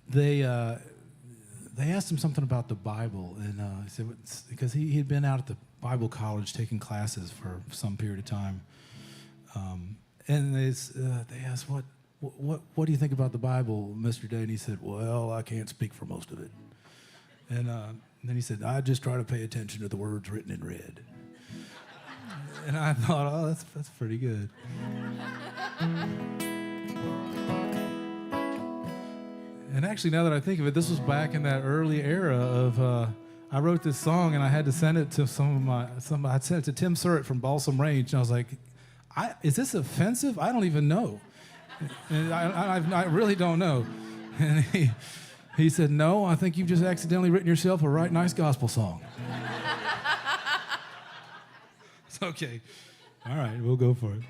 they asked him something about the Bible, and he said because he had been out at the Bible college taking classes for some period of time, and they asked what do you think about the Bible, Mr. Day? And he said, well, I can't speak for most of it. And then he said, I just try to pay attention to the words written in red. And I thought, oh, that's pretty good. And actually, now that I think of it, this was back in that early era of, I wrote this song and I had to send it to I'd sent it to Tim Surratt from Balsam Range, and I was like, is this offensive? I don't even know. And I really don't know. And he said, no, I think you've just accidentally written yourself a right nice gospel song. It's okay. All right, we'll go for it.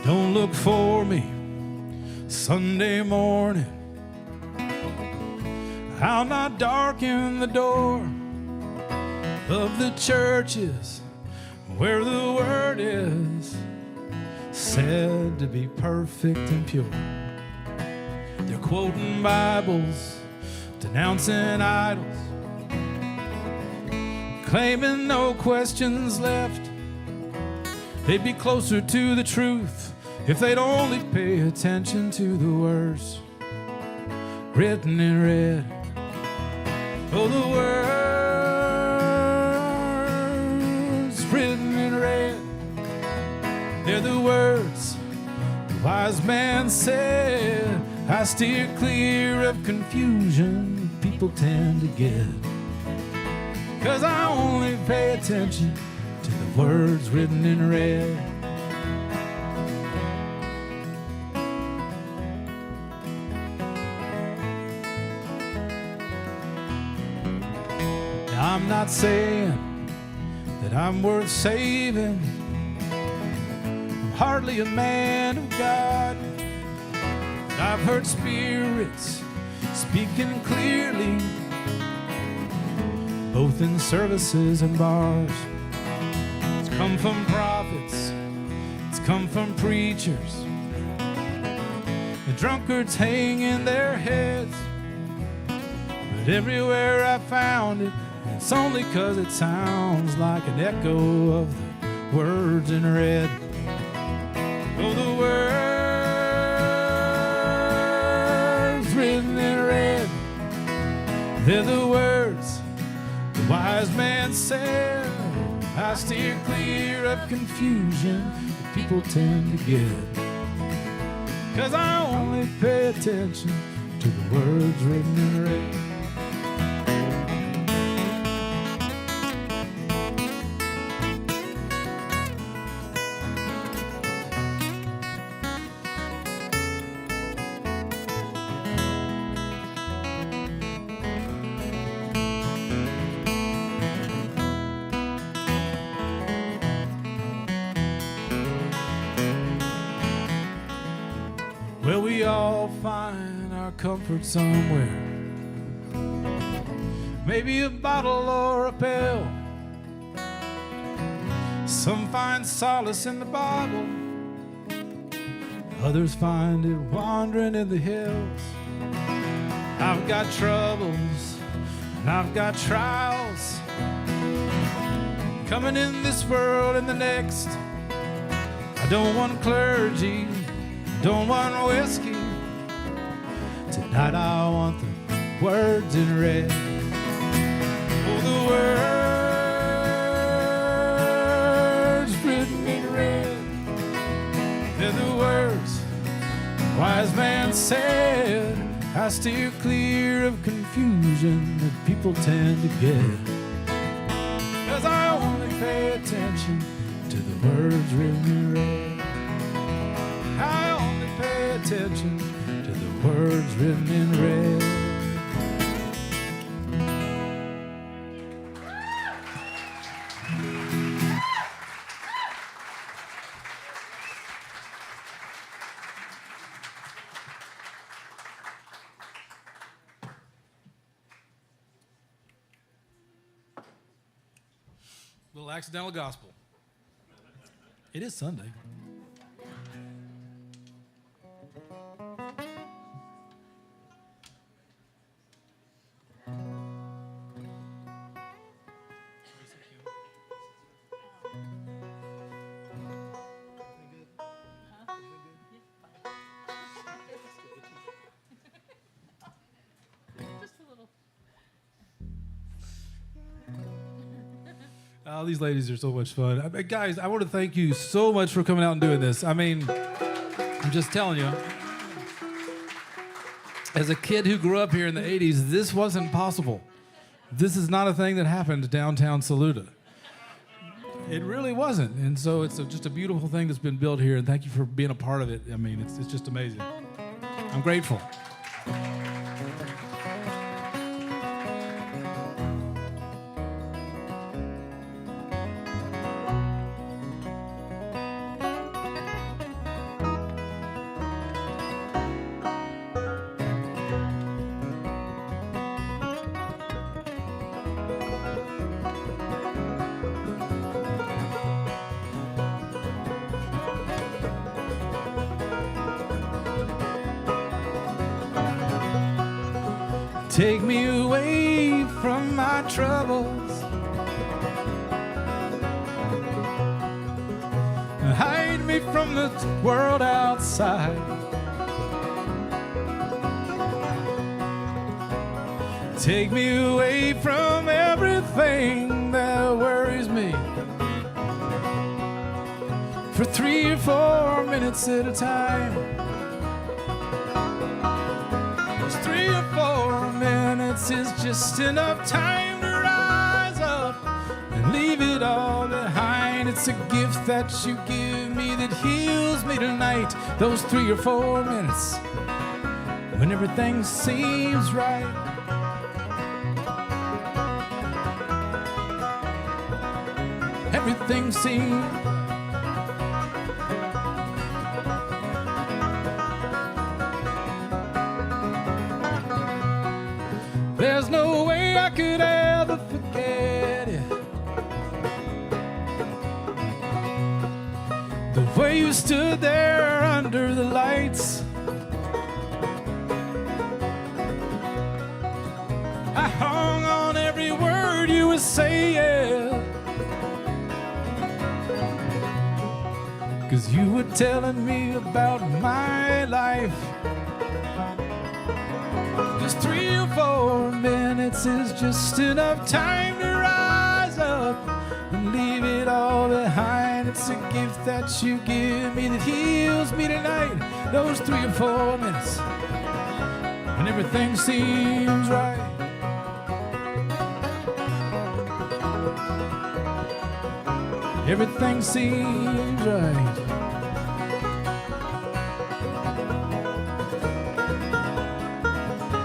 Don't look for me Sunday morning. I'll not darken the door of the churches where the word is said to be perfect and pure. They're quoting Bibles, denouncing idols, claiming no questions left. They'd be closer to the truth if they'd only pay attention to the words written in red. Oh, the words written in red, they're the words the wise man said. I steer clear of confusion people tend to get, 'cause I only pay attention to the words written in red. Now, I'm not saying that I'm worth saving. I'm hardly a man of God. But I've heard spirits speaking clearly, both in services and bars. It's come from prophets, it's come from preachers. The drunkards hang in their heads, but everywhere I found it, it's only 'cause it sounds like an echo of the words in red. Oh, the words written in red, they're the words the wise man said. I steer clear of confusion that people tend to get, 'cause I only pay attention to the words written in red. Well, we all find our comfort somewhere, maybe a bottle or a pill. Some find solace in the Bible, others find it wandering in the hills. I've got troubles and I've got trials coming in this world and the next. I don't want clergy, don't want whiskey. Tonight I want the words in red. the words written in red, they're the words wise man said. I steer clear of confusion that people tend to get, 'cause I only pay attention to the words written in red. I only pay attention to the words written in red. Little accidental gospel. It is Sunday. Oh, these ladies are so much fun. Guys, I want to thank you so much for coming out and doing this. I mean, I'm just telling you, as a kid who grew up here in the 80s, this wasn't possible. This is not a thing that happened downtown Saluda. It really wasn't. And so it's just a beautiful thing that's been built here, and thank you for being a part of it. I mean, it's just amazing. I'm grateful. Take me away from my troubles. Hide me from the world outside. Take me away from everything that worries me. For 3 or 4 minutes at a time. 3 or 4 minutes is just enough time to rise up and leave it all behind. It's a gift that you give me that heals me tonight. Those 3 or 4 minutes when everything seems right. Everything seems there's no way I could ever forget it. The way you stood there under the lights. I hung on every word you were saying, 'cause you were telling me about my life. 3 or 4 minutes is just enough time to rise up and leave it all behind. It's a gift that you give me that heals me tonight. Those 3 or 4 minutes when everything seems right. Everything seems right.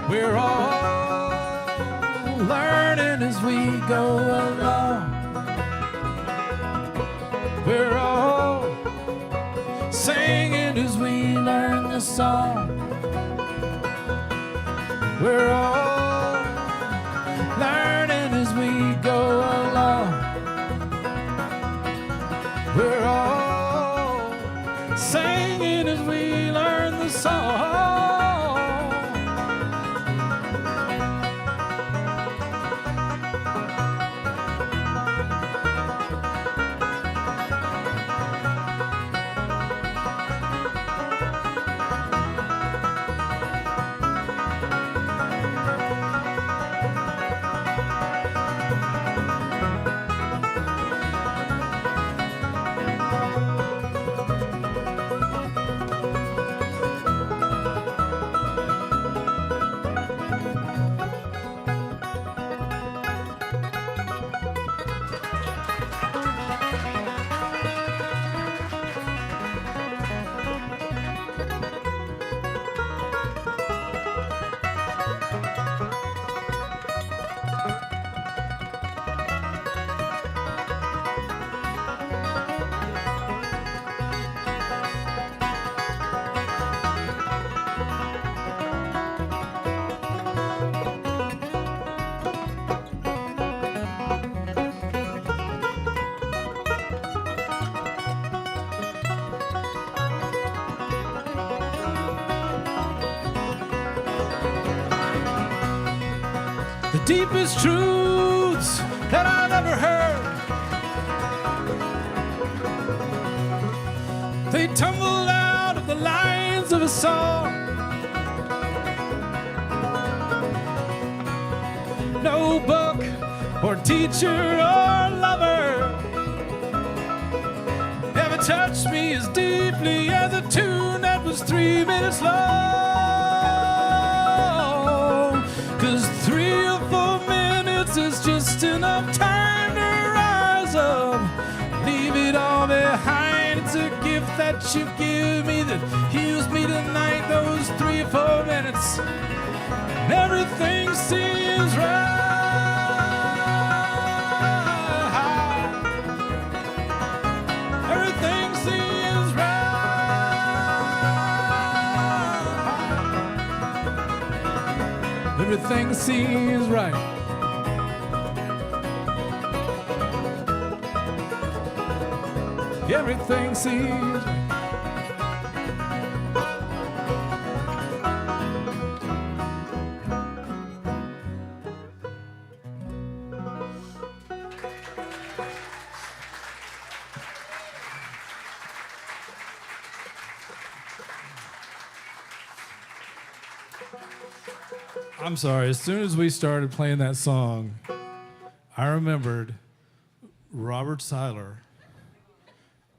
We're all learning as we go along. We're all singing as we learn the song. We're all learning as we go along. We're all singing as we learn the song. deepest truths that I've ever heard. They tumble out of the lines of a song. No book or teacher or lover ever touched me as deeply as a tune that was 3 minutes long. 'Cause 3 or 4 minutes is just enough time to rise up, leave it all behind. It's a gift that you give me that heals me tonight. Those 3 or 4 minutes, and everything seems right. Everything seems right. Everything seems right. Everything seems right. I'm sorry, as soon as we started playing that song, I remembered Robert Seiler.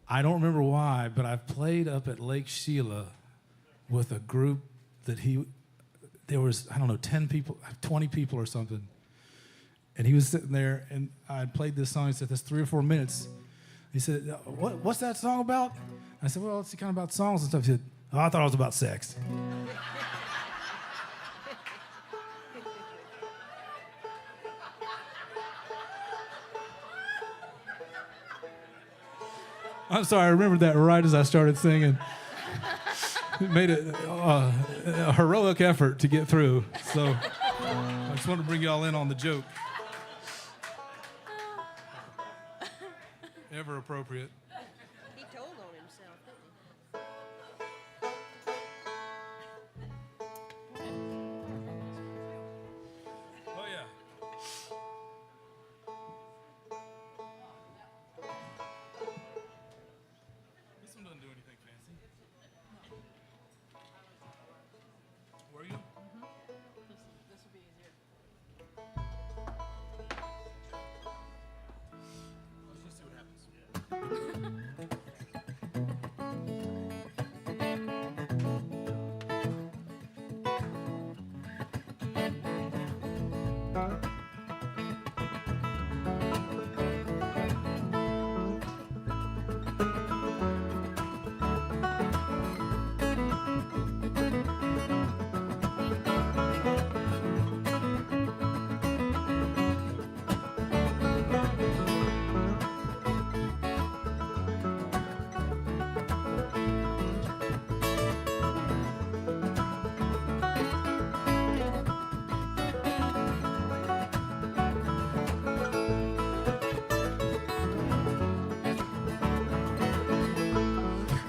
I don't remember why, but I played up at Lake Sheila with a group that there was, I don't know, 10 people, 20 people or something. And he was sitting there, and I played this song. He said, "That's 3 or 4 minutes." He said, "What's that song about?" I said, "Well, it's kind of about songs and stuff." He said, "Oh, I thought it was about sex." I'm sorry, I remembered that right as I started singing. It made a heroic effort to get through. So I just wanted to bring y'all in on the joke. Ever appropriate. He told on himself, didn't Oh, yeah. This one doesn't do anything fancy. Were you? This will be easier. Let's just see what happens.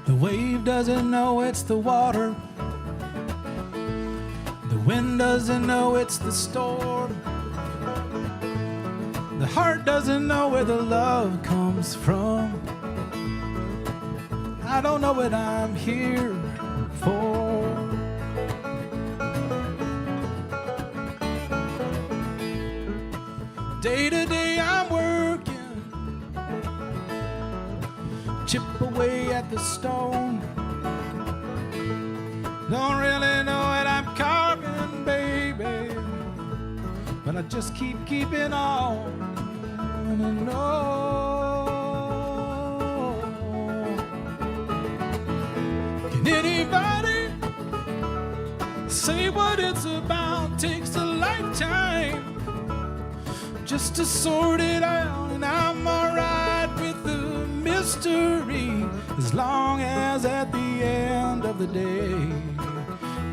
The wave doesn't know it's the water. The wind doesn't know it's the storm. The heart doesn't know where the love comes from. I don't know what I'm here for. Day to day I'm working, chip away at the stone. Don't really know what I'm carving, baby, but I just keeping on and on. Can anybody say what it's about? Takes a lifetime just to sort it out, and I'm alright with the mystery as long as at the end of the day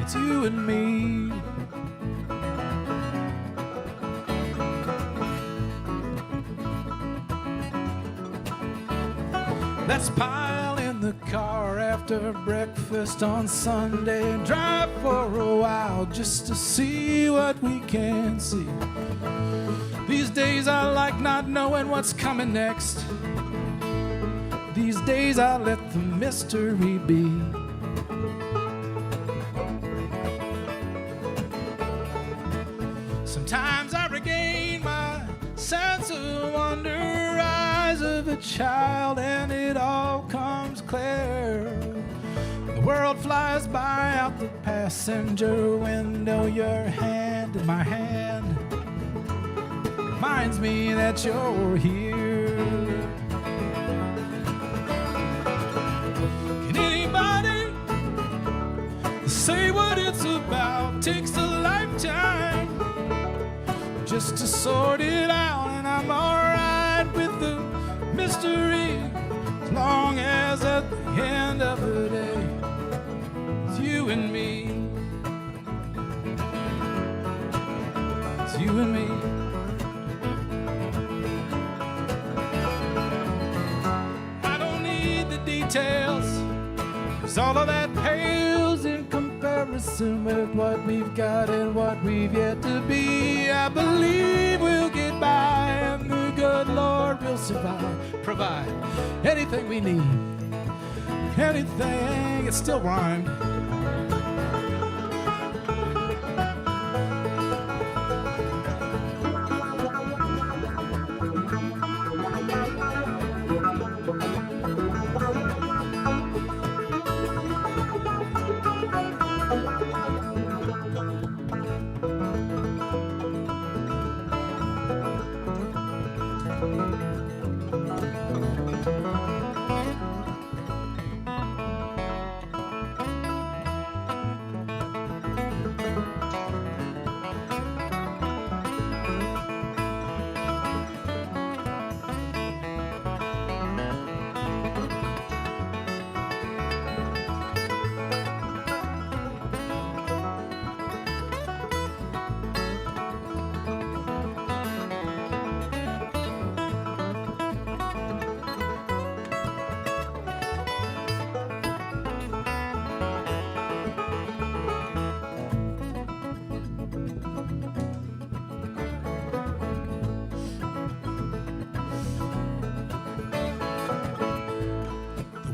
it's you and me. Let's pile in the car after breakfast on Sunday and drive for a while just to see what we can see. These days I like not knowing what's coming next. These days I let the mystery be. Sometimes I regain my sense of wonder, eyes of a child, and it all comes clear. The world flies by out the passenger window. Your hand in my hand reminds me that you're here. Can anybody say what it's about? Takes a lifetime just to sort it out, and I'm alright with the mystery as long as at the end of the day it's you and me. It's you and me. I don't need the details, 'cause all of that pales in comparison with what we've got and what we've yet to be. I believe we'll get by, and the good Lord will provide anything we need. Anything, it still rhymed.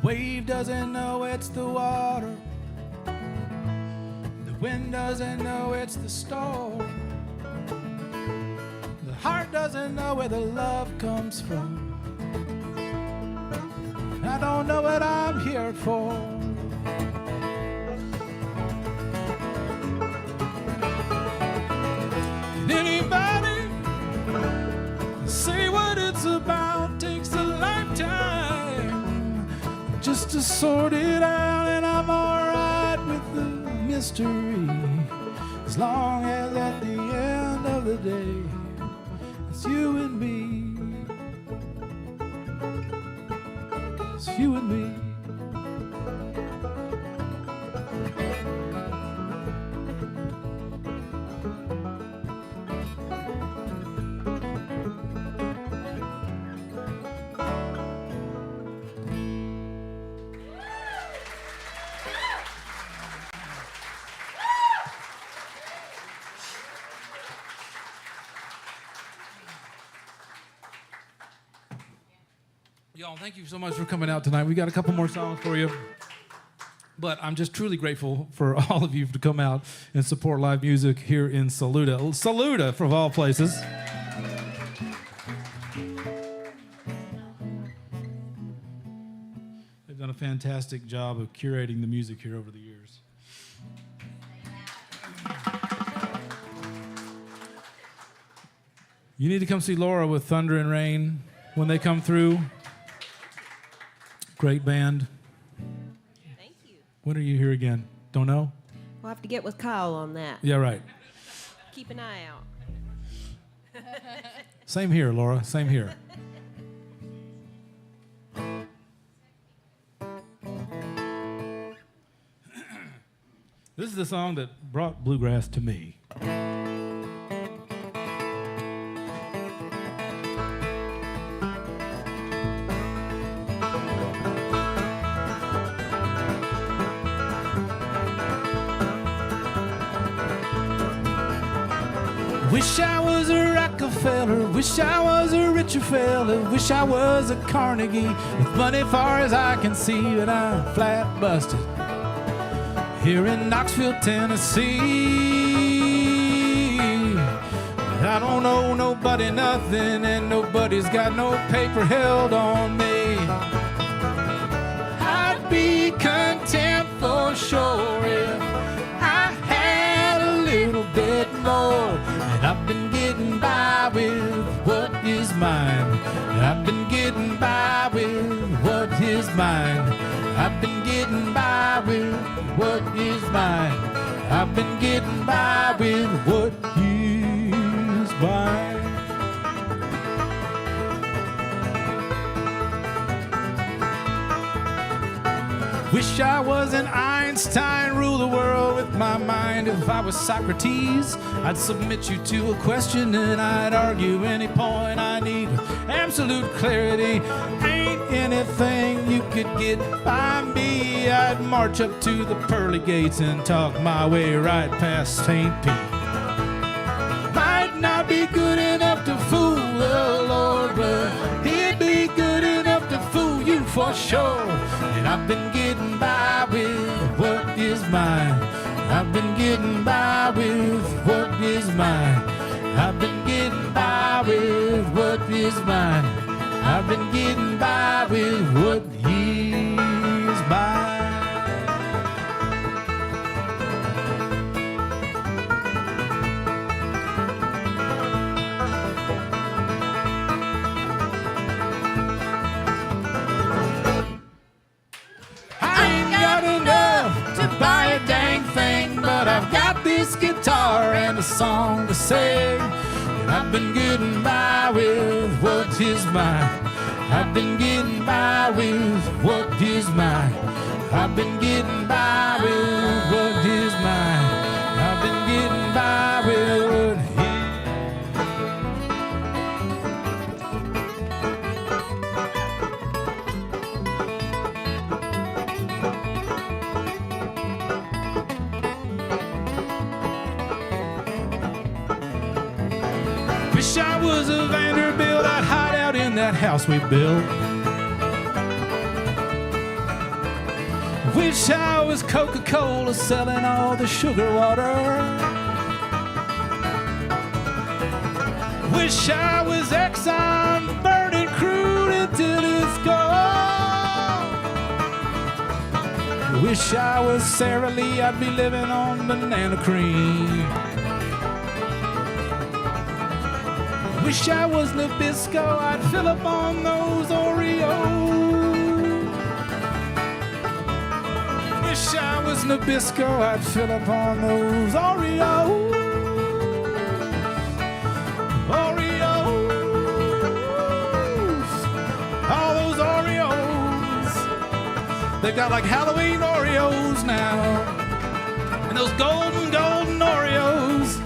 Wave doesn't know it's the water. The wind doesn't know it's the storm. The heart doesn't know where the love comes from. I don't know what I'm here for. Can anybody say what it's about? Takes a lifetime just to sort it out, and I'm alright with the mystery as long as at the end of the day it's you and me. It's you and me. Y'all, thank you so much for coming out tonight. We got a couple more songs for you. But I'm just truly grateful for all of you to come out and support live music here in Saluda. Saluda, of all places. They've done a fantastic job of curating the music here over the years. You need to come see Laura with Thunder and Rain when they come through. Great band. Thank you. When are you here again? Don't know? We'll have to get with Kyle on that. Yeah, right. Keep an eye out. Same here, Laura. Same here. This is the song that brought bluegrass to me. Wish I was a Rockefeller, wish I was a richer fella, wish I was a Carnegie with money far as I can see, but I'm flat busted here in Knoxville, Tennessee. I don't owe nobody nothing, and nobody's got no paper held on me. I'd be content for sure if I had a little bit more. And I've been getting by with what is mine. I've been getting by with what is mine. I've been getting by with what is mine. I've been getting by with what is mine. Wish I was an Einstein, rule the world with my mind. If I was Socrates, I'd submit you to a question and I'd argue any point I need with absolute clarity. Ain't anything you could get by me. I'd march up to the pearly gates and talk my way right past St. Pete. Might not be good enough to fool the Lord, but he'd be good enough to fool you for sure. And I've been getting by with what is mine. I've been getting by with what is mine. I've been getting by with what is mine. I've been getting by with what is mine. But I've got this guitar and a song to sing, and I've been getting by with what is mine. I've been getting by with what is mine. I've been getting by with what is mine. I've been getting by with what is. Wish I was a Vanderbilt, I'd hide out in that house we built. Wish I was Coca-Cola selling all the sugar water. Wish I was Exxon burning crude until it's gone. Wish I was Sara Lee, I'd be living on banana cream. Wish I was Nabisco, I'd fill up on those Oreos. Wish I was Nabisco, I'd fill up on those Oreos. Oreos. All those Oreos. They've got like Halloween Oreos now. And those golden Oreos.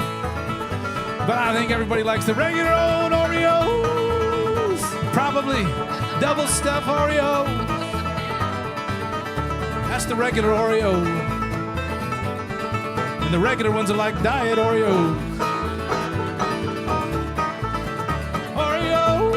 But I think everybody likes the regular old Oreos. Probably double stuffed Oreo. That's the regular Oreo. And the regular ones are like diet Oreos. Oreo.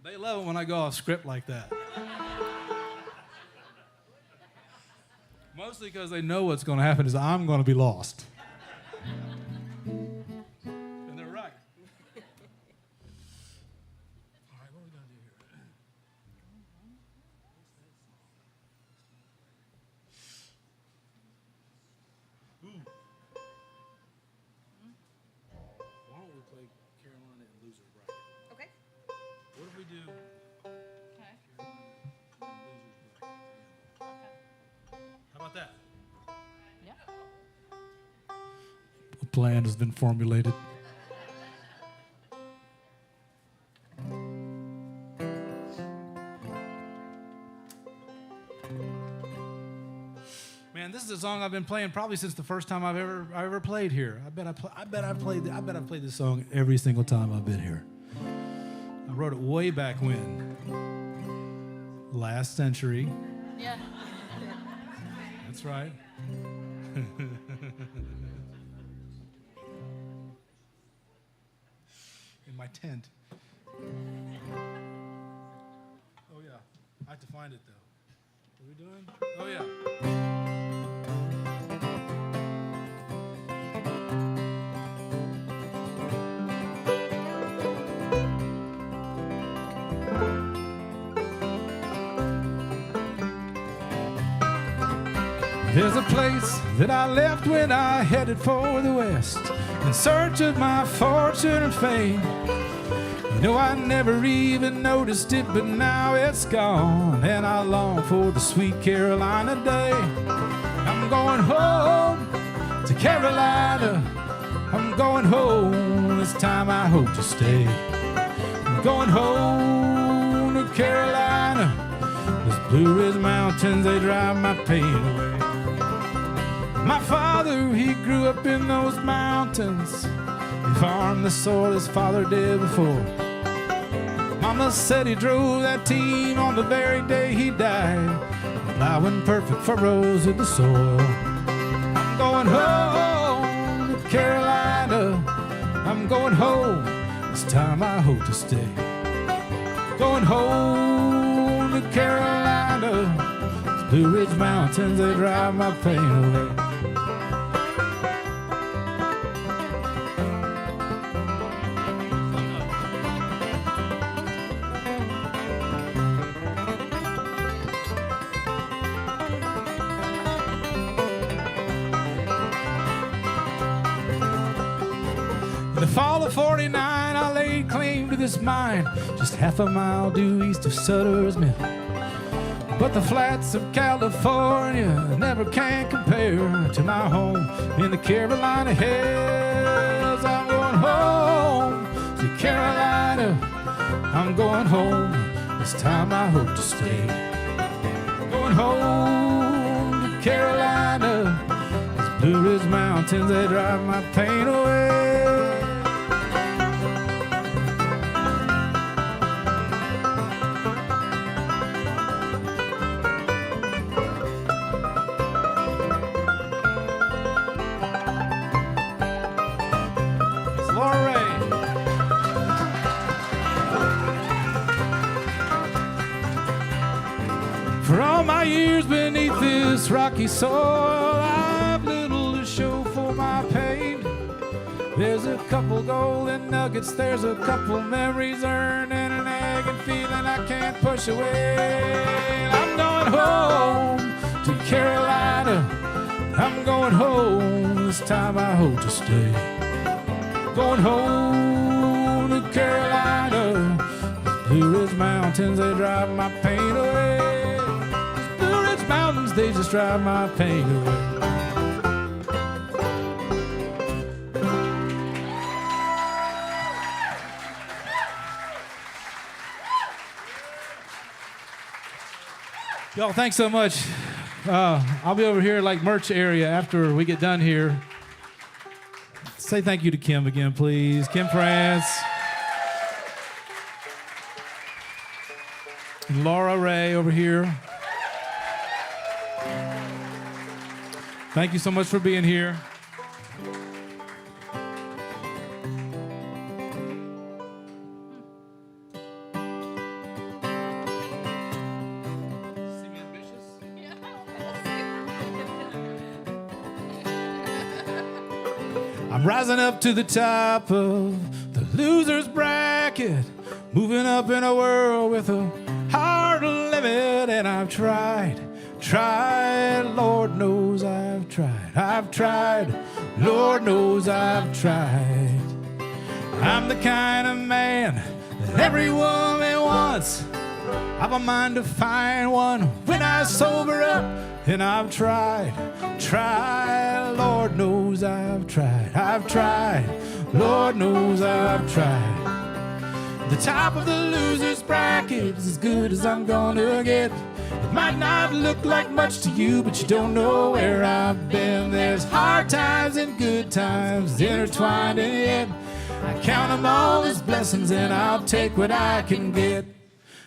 They love it when I go off script like that. Mostly because they know what's going to happen is I'm going to be lost. And they're right. All right, what are we going to do here? Ooh. Why don't we play Carolina and Loser Bracket? Okay. What if we do Okay. How about that? Yeah. A plan has been formulated. song I've been playing probably since the first time I ever played here. I bet I've played this song every single time I've been here. I wrote it way back when, last century. Yeah. That's right. In my tent. Oh yeah, I have to find it though. What are we doing? Oh yeah. There's a place that I left when I headed for the west in search of my fortune and fame. You know, I never even noticed it, but now it's gone, and I long for the sweet Carolina day. I'm going home to Carolina. I'm going home. This time I hope to stay. I'm going home to Carolina. Those Blue Ridge Mountains, they drive my pain away. My father, he grew up in those mountains. He farmed the soil his father did before. Mama said he drove that team on the very day he died, plowing perfect furrows in the soil. I'm going home to Carolina. I'm going home. This time I hope to stay. Going home to Carolina. These Blue Ridge Mountains, they drive my pain away. In the fall of '49, I laid claim to this mine, just half a mile due east of Sutter's Mill. But the flats of California never can compare to my home in the Carolina hills. I'm going home to Carolina. I'm going home. This time I hope to stay. Going home to Carolina. These Blue Ridge Mountains, they drive my pain away. For all my years beneath this rocky soil, I've little to show for my pain. There's a couple golden nuggets, there's a couple memories earned, and an nagging feeling I can't push away. I'm going home to Carolina. I'm going home. This time I hope to stay. Going home to Carolina. These Blue Ridge Mountains, they drive my pain away. Mountains, they just drive my pain away. Y'all, thanks so much. I'll be over here like merch area after we get done here. Say thank you to Kim again, please. Kim France. And Laura Ray over here. Thank you so much for being here. I'm rising up to the top of the loser's bracket, moving up in a world with a hard limit, and I've tried, Lord knows I've tried, Lord knows I've tried. I'm the kind of man that every woman wants. I've a mind to find one when I sober up, and I've tried, Lord knows I've tried, Lord knows I've tried. The top of the loser's bracket is as good as I'm gonna get. It might not look like much to you, but you don't know where I've been. There's hard times and good times intertwined in it. I count them all as blessings and I'll take what I can get.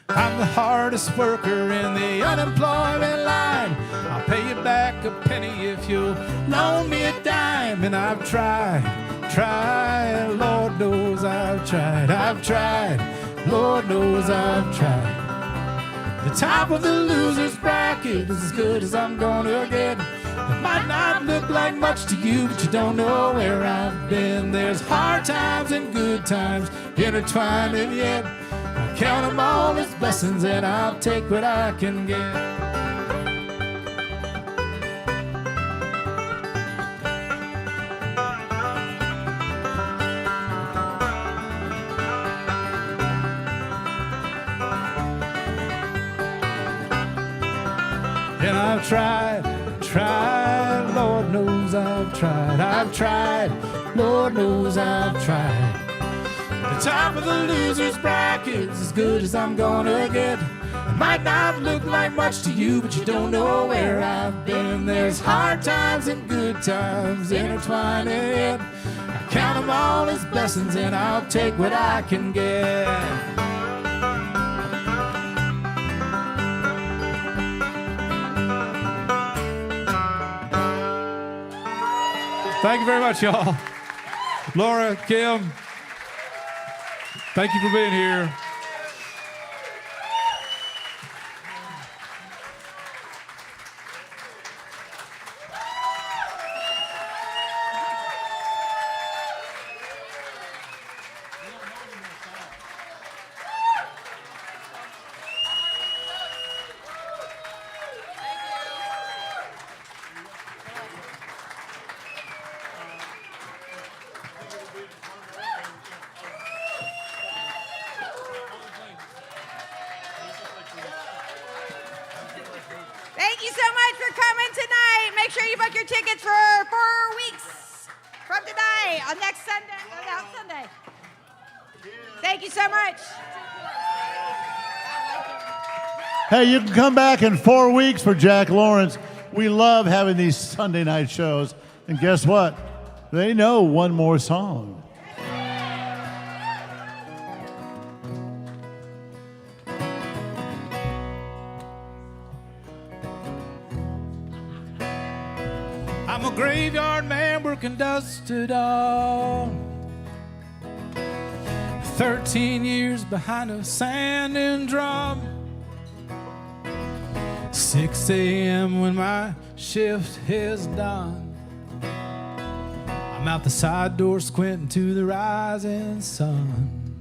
I'm the hardest worker in the unemployment line. I'll pay you back a penny if you'll loan me a dime. And I've tried, Lord knows I've tried, Lord knows I've tried. The top of the loser's bracket is as good as I'm gonna get. It might not look like much to you, but you don't know where I've been. There's hard times and good times intertwined in yet. I count them all as blessings and I'll take what I can get. And I've tried, Lord knows I've tried, Lord knows I've tried. The top of the loser's bracket is as good as I'm gonna get. It might not look like much to you, but you don't know where I've been. There's hard times and good times intertwined in it. I count them all as blessings and I'll take what I can get. Thank you very much, y'all. Laura, Kim, thank you for being here. Thank you so much for coming tonight. Make sure you book your tickets for 4 weeks from tonight on next Sunday. Thank you so much. Hey, you can come back in 4 weeks for Jack Lawrence. We love having these Sunday night shows. And guess what? They know one more song. I'm a graveyard man working dusk to dawn. 13 years behind a sanding drum. 6 a.m. when my shift is done. I'm out the side door squinting to the rising sun.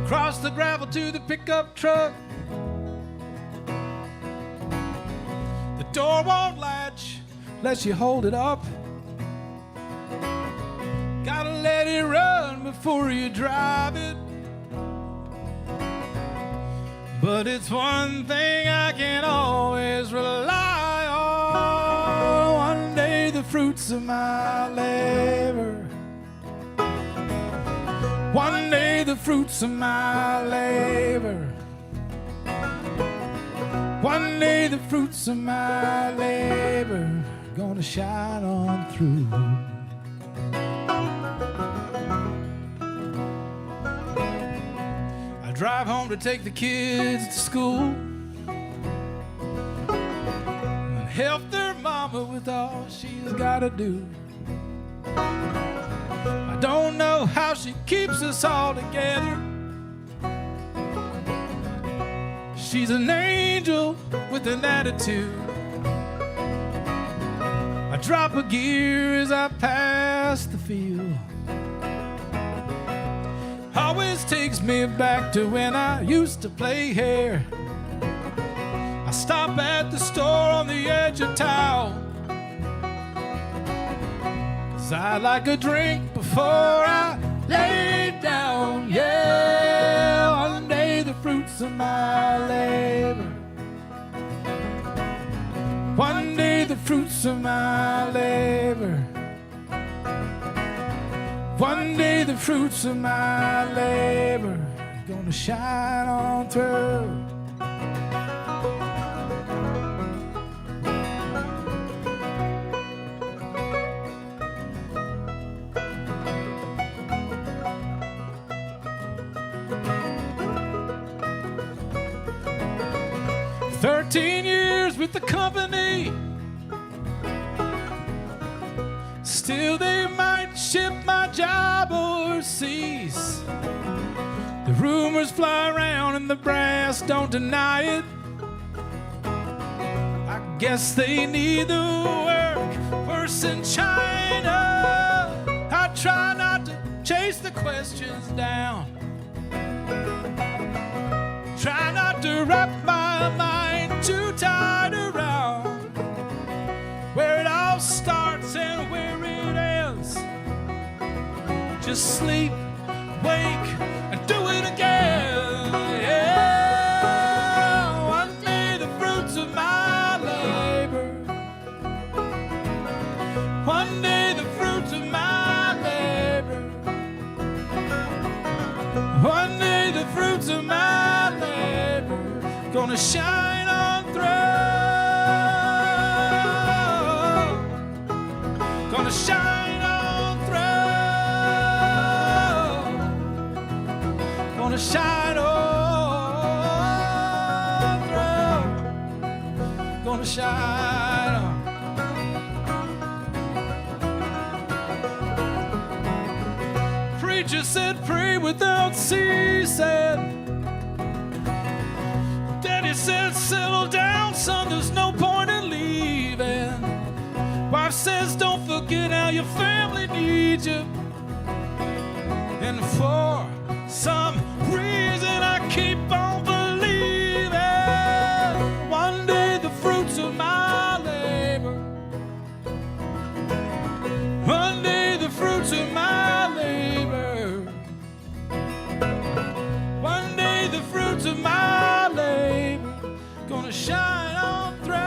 Cross the gravel to the pickup truck. The door won't latch unless you hold it up. Gotta let it run before you drive it. But it's one thing I can always rely on. One day the fruits of my labor. One day the fruits of my labor. One day the fruits of my labor gonna shine on through. I drive home to take the kids to school and help their mama with all she's gotta do. I don't know how she keeps us all together. She's an angel with an attitude. I drop a gear as I pass the field. Always takes me back to when I used to play hair. I stop at the store on the edge of town, 'cause I like a drink before I lay down. Yeah, one day the fruits of my labor. One day the fruits of my labor. One day day the fruits of my labor are gonna shine on through. Years with the company, still they might ship my job overseas. The rumors fly around and the brass don't deny it. I guess they need the work worse in China. I try not to chase the questions down, try not to wrap my mind too tight around where it all starts and where it ends. Just sleep, wake, and do it again. Yeah. One day the fruits of my labor. One day the fruits of my labor. One day the fruits of my labor gonna shine on through. Gonna shine on through. Gonna shine on through. Gonna shine on. Preacher said pray without ceasing. Daddy said settle down, son, there's no point in leaving. Wife says don't forget how your family needs you. And for some reason I keep on believing. One day the fruits of my labor. One day the fruits of my labor. One day the fruits of my labor gonna shine on through.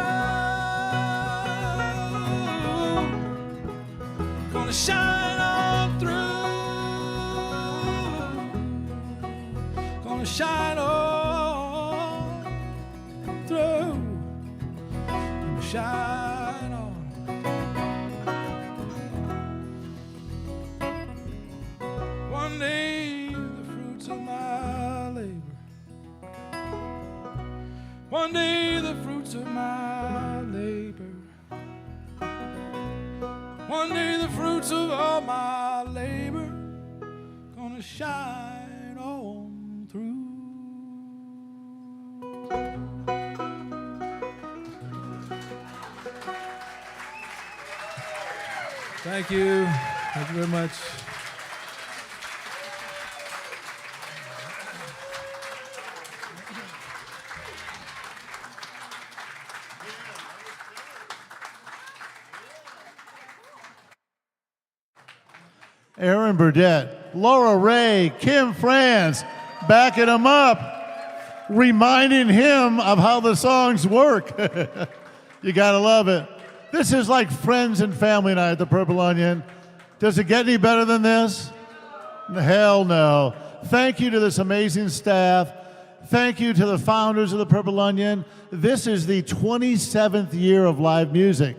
Gonna shine on through. Gonna shine on through. Gonna shine on. One day the fruits of my labor. One day the fruits of my labor. One day the fruits of all my labor gonna shine on through. Thank you. Thank you very much. Aaron Burdett, Laura Ray, Kim France, backing him up, reminding him of how the songs work. You gotta love it. This is like friends and family night at the Purple Onion. Does it get any better than this? Hell no. Thank you to this amazing staff. Thank you to the founders of the Purple Onion. This is the 27th year of live music.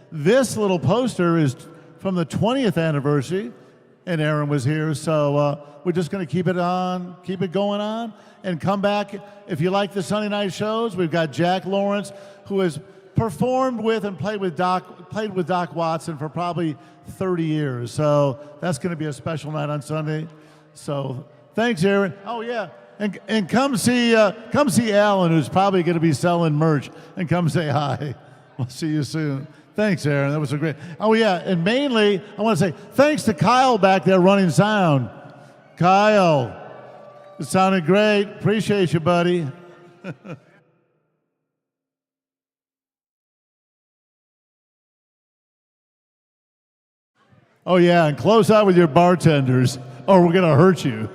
This little poster is from the 20th anniversary, and Aaron was here, so we're just going to keep it going on, and come back. If you like the Sunday night shows, we've got Jack Lawrence, who has performed with and played with Doc Watson for probably 30 years. So that's going to be a special night on Sunday. So thanks, Aaron. Oh yeah, and come see Alan, who's probably going to be selling merch, and come say hi. We'll see you soon. Thanks, Aaron. That was a great. Oh yeah, and mainly I want to say thanks to Kyle back there running sound. Kyle, it sounded great. Appreciate you, buddy. Oh yeah, and close out with your bartenders, or we're gonna hurt you.